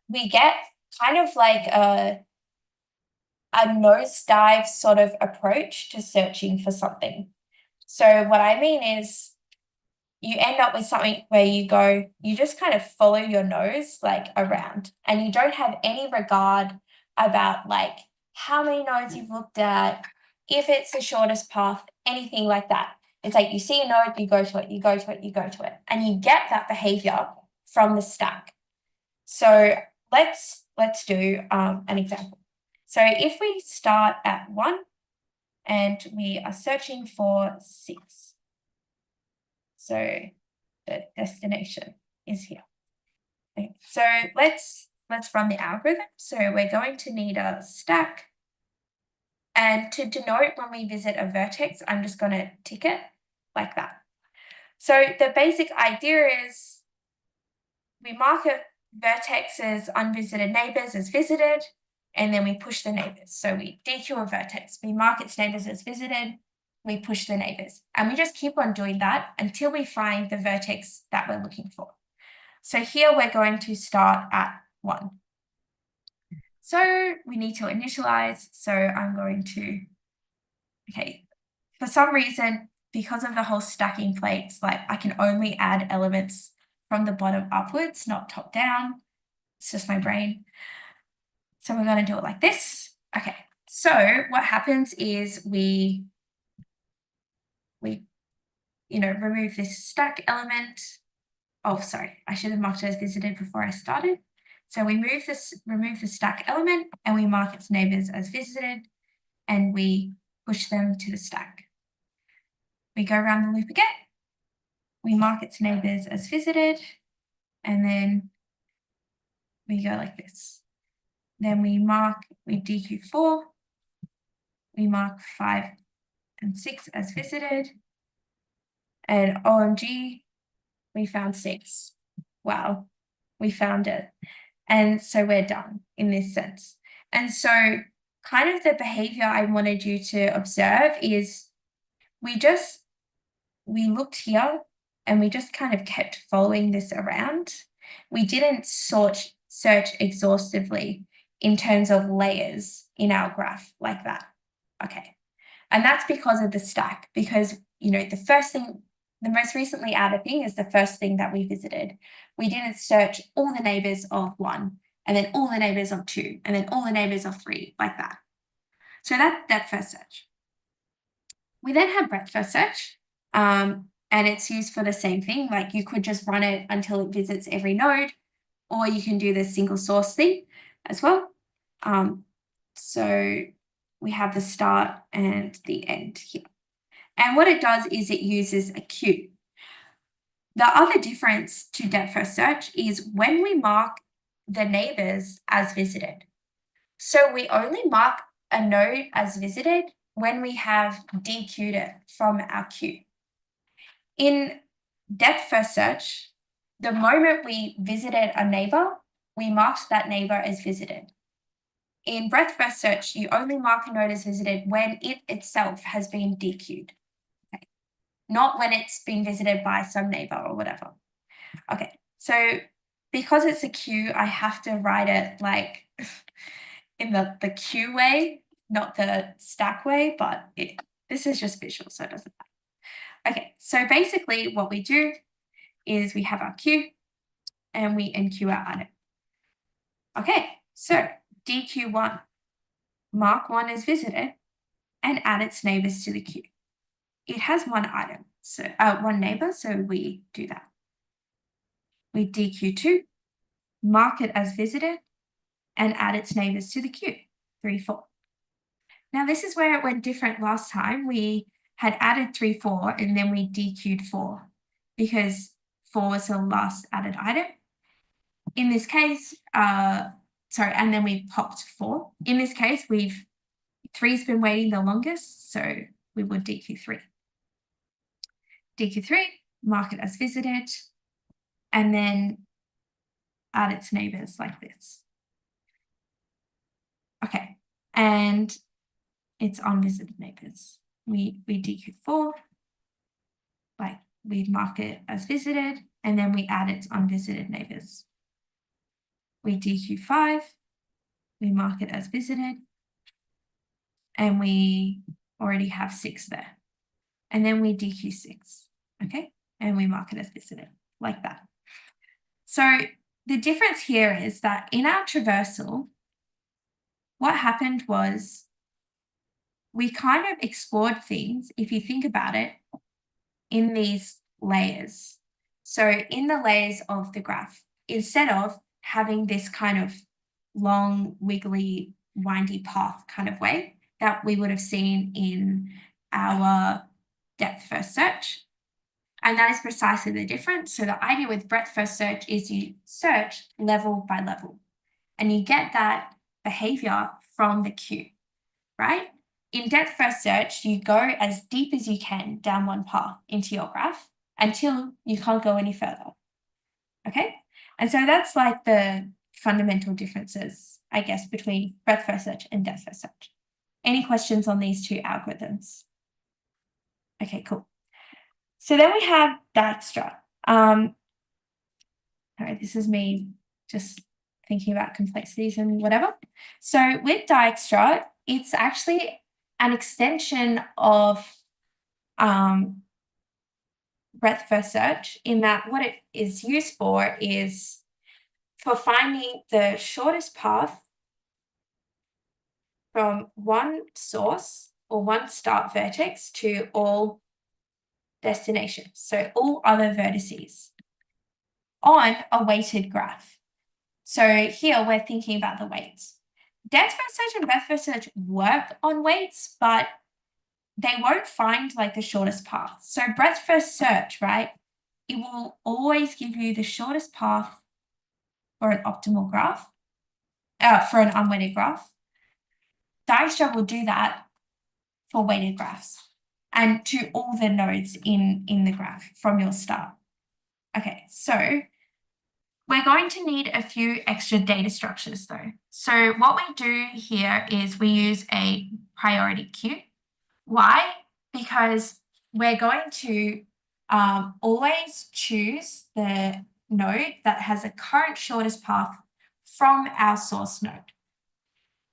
we get kind of like a nosedive sort of approach to searching for something. So what I mean is you end up with something where you just kind of follow your nose like around, and you don't have any regard about like how many nodes you've looked at, if it's the shortest path, anything like that. It's like you see a node, you go to it, you go to it, you go to it, and you get that behavior from the stack. So let's do an example. So if we start at 1 and we are searching for 6, so the destination is here. Okay. So let's run the algorithm. So we're going to need a stack. And to denote when we visit a vertex, I'm just going to tick it like that. So the basic idea is we mark a vertex as unvisited neighbors as visited, and then we push the neighbors. So we dequeue a vertex, we mark its neighbors as visited, we push the neighbors, and we just keep on doing that until we find the vertex that we're looking for. So here we're going to start at 1. So we need to initialize. So I'm going to, okay, for some reason, because of the whole stacking plates, like I can only add elements from the bottom upwards, not top down. It's just my brain. So we're going to do it like this. Okay, so what happens is we remove this stack element. Oh, sorry, I should have marked it as visited before I started. So we remove the stack element and we mark its neighbors as visited and we push them to the stack. We go around the loop again. We mark its neighbors as visited and then we go like this. Then we DQ4, we mark 5 and 6 as visited, and OMG, we found 6. Wow, we found it. And so we're done in this sense. And so kind of the behavior I wanted you to observe is we looked here and we just kind of kept following this around. We didn't search exhaustively in terms of layers in our graph like that. Okay. And that's because of the stack, because, the most recently added thing is the first thing that we visited. We didn't search all the neighbors of 1, and then all the neighbors of 2, and then all the neighbors of 3, like that. So that's depth first search. We then have breadth first search, and it's used for the same thing. Like you could just run it until it visits every node, or you can do the single source thing as well. So we have the start and the end here. And what it does is it uses a queue. The other difference to depth first search is when we mark the neighbors as visited. So we only mark a node as visited when we have DQ'd it from our queue. In depth first search, the moment we visited a neighbor, we marked that neighbor as visited. In breadth first search, you only mark a node as visited when it itself has been DQ'd. Okay. Not when it's been visited by some neighbor or whatever. Okay, so because it's a queue, I have to write it like in the queue way, not the stack way, but this is just visual, so it doesn't matter. Okay, so basically what we do is we have our queue and we enqueue our item. Okay, so DQ1, mark 1 as visited and add its neighbors to the queue. It has 1 item, so 1 neighbor, so we do that. We DQ2, mark it as visited and add its neighbors to the queue, 3, 4. Now this is where it went different last time. We had added 3, 4 and then we DQ'd 4 because 4 was the last added item. In this case, and then we popped 4. In this case, 3's been waiting the longest, so we would DQ3. DQ3, mark it as visited, and then add its neighbors like this. Okay, and it's unvisited neighbors. We DQ4, like we mark it as visited, and then we add its unvisited neighbors. We DQ5, we mark it as visited, and we already have 6 there. And then we DQ6, okay? And we mark it as visited, like that. So the difference here is that in our traversal, what happened was we kind of explored things, if you think about it, in these layers. So in the layers of the graph, instead of having this kind of long, wiggly, windy path kind of way that we would have seen in our depth first search. And that is precisely the difference. So the idea with breadth first search is you search level by level and you get that behavior from the queue, right? In depth first search, you go as deep as you can down one path into your graph until you can't go any further, okay? And so that's like the fundamental differences, I guess, between breadth first search and depth first search. Any questions on these 2 algorithms? Okay, cool. So then we have Dijkstra. All right, this is me just thinking about complexities and whatever. So with Dijkstra, it's actually an extension of breadth first search, in that what it is used for is for finding the shortest path from one source or one start vertex to all destinations, so all other vertices on a weighted graph. So here we're thinking about the weights. Dense first search and breadth first search work on weights, but they won't find like the shortest path. So breadth first search, right? It will always give you the shortest path for an optimal graph, for an unweighted graph. Dijkstra will do that for weighted graphs and to all the nodes in the graph from your start. Okay, so we're going to need a few extra data structures though. So what we do here is we use a priority queue. Why? Because we're going to always choose the node that has a current shortest path from our source node.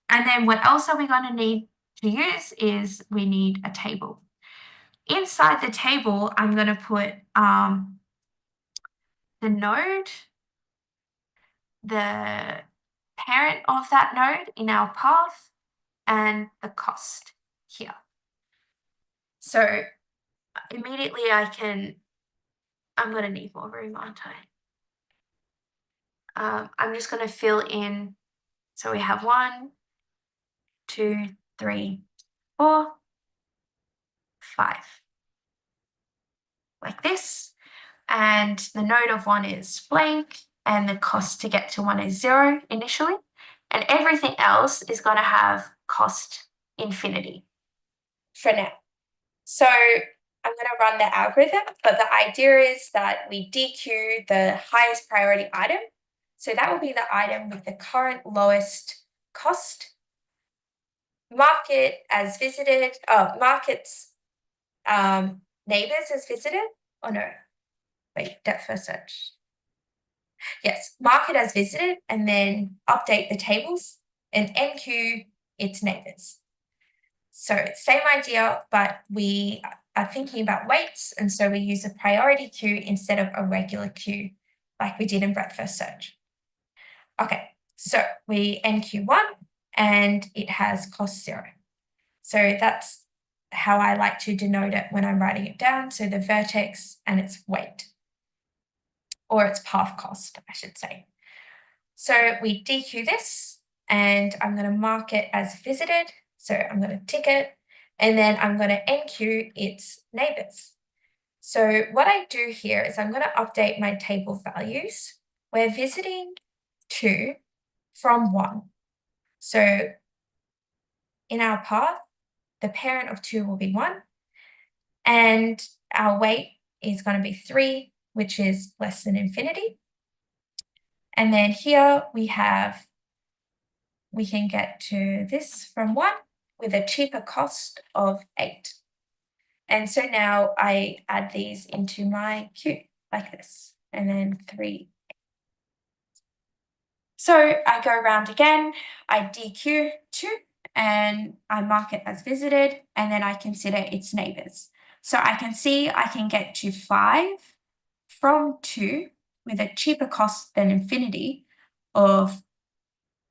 And then what else are we going to need to use is we need a table. Inside the table, I'm going to put the node, the parent of that node in our path, and the cost here. So immediately I'm going to need more room, aren't I? I'm just going to fill in. So we have 1, 2, 3, 4, 5. Like this. And the node of 1 is blank, and the cost to get to 1 is 0 initially. And everything else is going to have cost infinity for now. So I'm going to run the algorithm, but the idea is that we dequeue the highest priority item. So that will be the item with the current lowest cost. Mark it as visited, mark its neighbors as visited, or no? Wait, depth first search. Yes, mark it as visited and then update the tables and enqueue its neighbors. So same idea, but we are thinking about weights, and so we use a priority queue instead of a regular queue like we did in breadth first search. Okay, so we enqueue 1 and it has cost 0. So that's how I like to denote it when I'm writing it down. So the vertex and its weight, or its path cost, I should say. So we dequeue this, and I'm going to mark it as visited. So I'm going to tick it, and then I'm going to enqueue its neighbors. So what I do here is I'm going to update my table values. We're visiting 2 from 1. So in our path, the parent of 2 will be 1, and our weight is going to be 3, which is less than infinity. And then here we can get to this from 1 with a cheaper cost of 8. And so now I add these into my queue like this, and then 3. So I go around again, I dequeue 2, and I mark it as visited, and then I consider its neighbors. So I can see I can get to 5 from 2 with a cheaper cost than infinity of,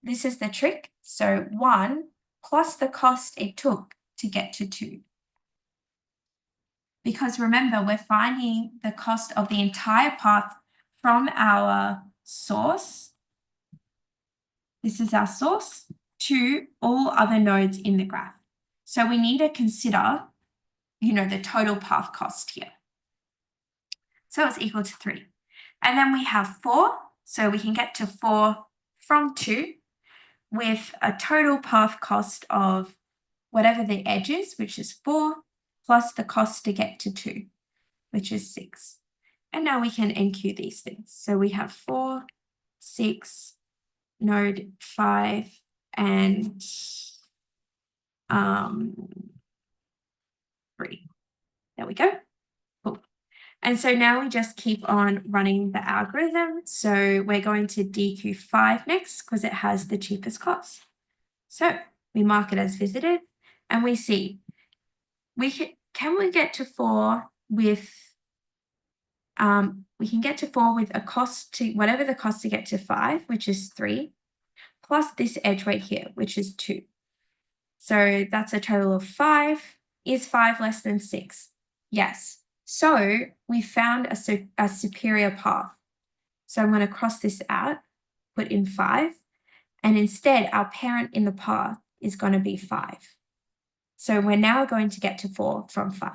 this is the trick, so 1 plus the cost it took to get to 2. Because remember, we're finding the cost of the entire path from our source, this is our source, to all other nodes in the graph. So we need to consider, the total path cost here. So it's equal to 3. And then we have 4, so we can get to 4 from 2 with a total path cost of whatever the edge is, which is 4, plus the cost to get to 2, which is 6. And now we can enqueue these things. So we have 4, 6, node 5, and 3. There we go. Cool. And so now we just keep on running the algorithm. So we're going to dequeue 5 next because it has the cheapest cost. So we mark it as visited, and we see can we get to 4 with, we can get to 4 with a cost to, whatever the cost to get to 5, which is 3, plus this edge weight here, which is 2. So that's a total of 5. Is 5 less than 6? Yes. So we found a superior path. So I'm going to cross this out, put in 5, and instead our parent in the path is going to be 5. So we're now going to get to 4 from 5.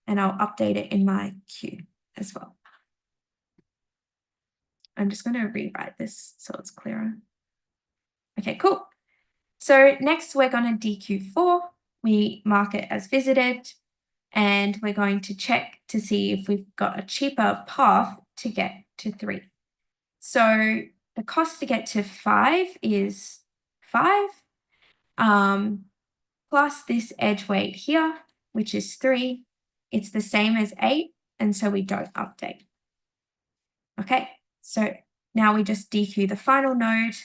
And I'll update it in my queue as well. I'm just going to rewrite this so it's clearer. Okay, cool. So next we're going to DQ4. We mark it as visited, and we're going to check to see if we've got a cheaper path to get to 3. So the cost to get to 5 is 5, plus this edge weight here, which is 3. It's the same as 8, and so we don't update. Okay, so now we just DQ the final node.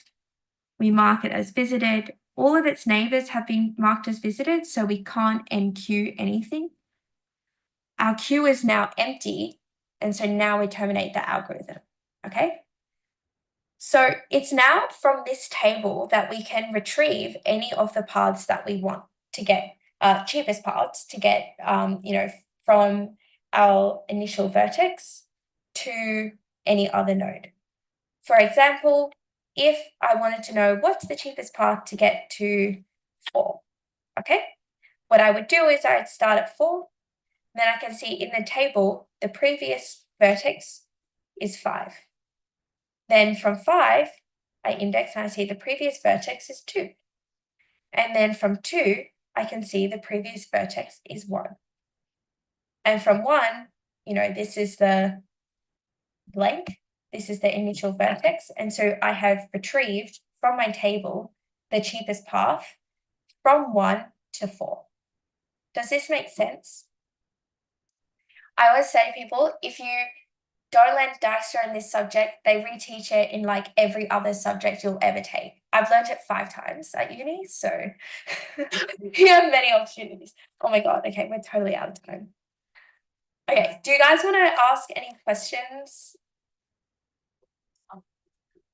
We mark it as visited. All of its neighbors have been marked as visited, so we can't NQ anything. Our queue is now empty, and so now we terminate the algorithm, okay? So it's now from this table that we can retrieve any of the paths that we want to get, cheapest paths to get, from our initial vertex to any other node. For example, if I wanted to know what's the cheapest path to get to 4, okay? What I would do is I would start at 4, then I can see in the table, the previous vertex is 5. Then from 5, I index and I see the previous vertex is 2. And then from 2, I can see the previous vertex is 1. And from 1, this is the blank. This is the initial vertex. And so I have retrieved from my table the cheapest path from 1 to 4. Does this make sense? I always say to people, if you don't learn Dijkstra in this subject, they reteach it in like every other subject you'll ever take. I've learned it 5 times at uni, so you have many opportunities. Oh my God, okay, we're totally out of time. Okay, do you guys want to ask any questions?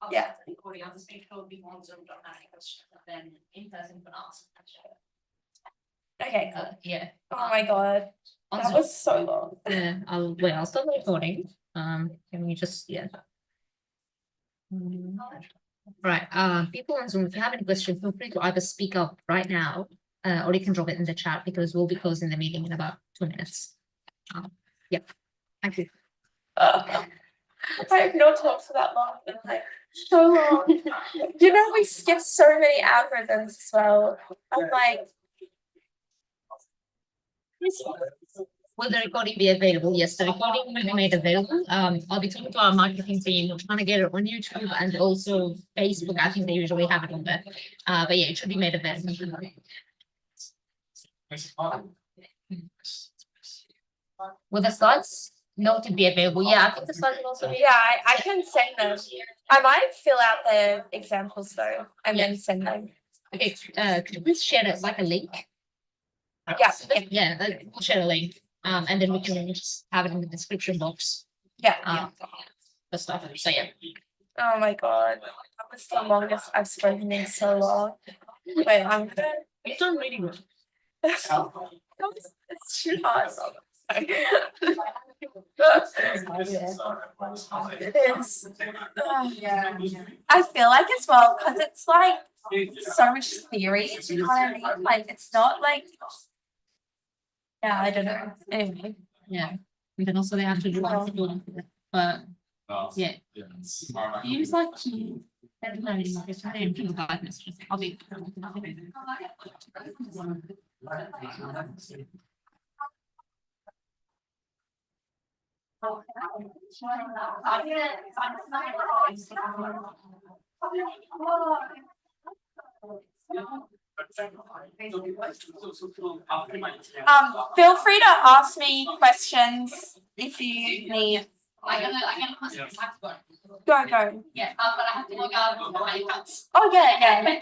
Yeah. I'll just make sure people on Zoom don't have any questions, then in person can ask. Okay, cool. Yeah. Oh my God, that was so long. Yeah, I'll stop recording. Can we just, yeah. Right, people on Zoom, if you have any questions, feel free to either speak up right now, or you can drop it in the chat because we'll be closing the meeting in about 2 minutes. Yep. Thank you. I have not talked for that long, but like so long. We skipped so many algorithms as well. I'm like, Will the recording be available? Yes, the recording will be made available. I'll be talking to our marketing team. We're trying to get it on YouTube and also Facebook. I think they usually have it on there. But yeah, it should be made available. Will the slides noted be available? Yeah, I think the slides will also be. yeah, I can send them. I might fill out the examples though and then send them. Okay, could you please share it like a link? Yeah. We'll share a link. And then we can just have it in the description box. Yeah. The stuff. So yeah. Oh my God, that was the longest I've spoken in so long. Wait, You've done really good. It's too hard. It is. I feel like as well because it's like so much theory. You know what I mean? Like it's not like. Yeah, I don't know. Anyway. Yeah. And then also they have to do but yeah. Use like I'll be Feel free to ask me questions if you need. Go. Yeah, but I have to log out of my accounts. Oh yeah.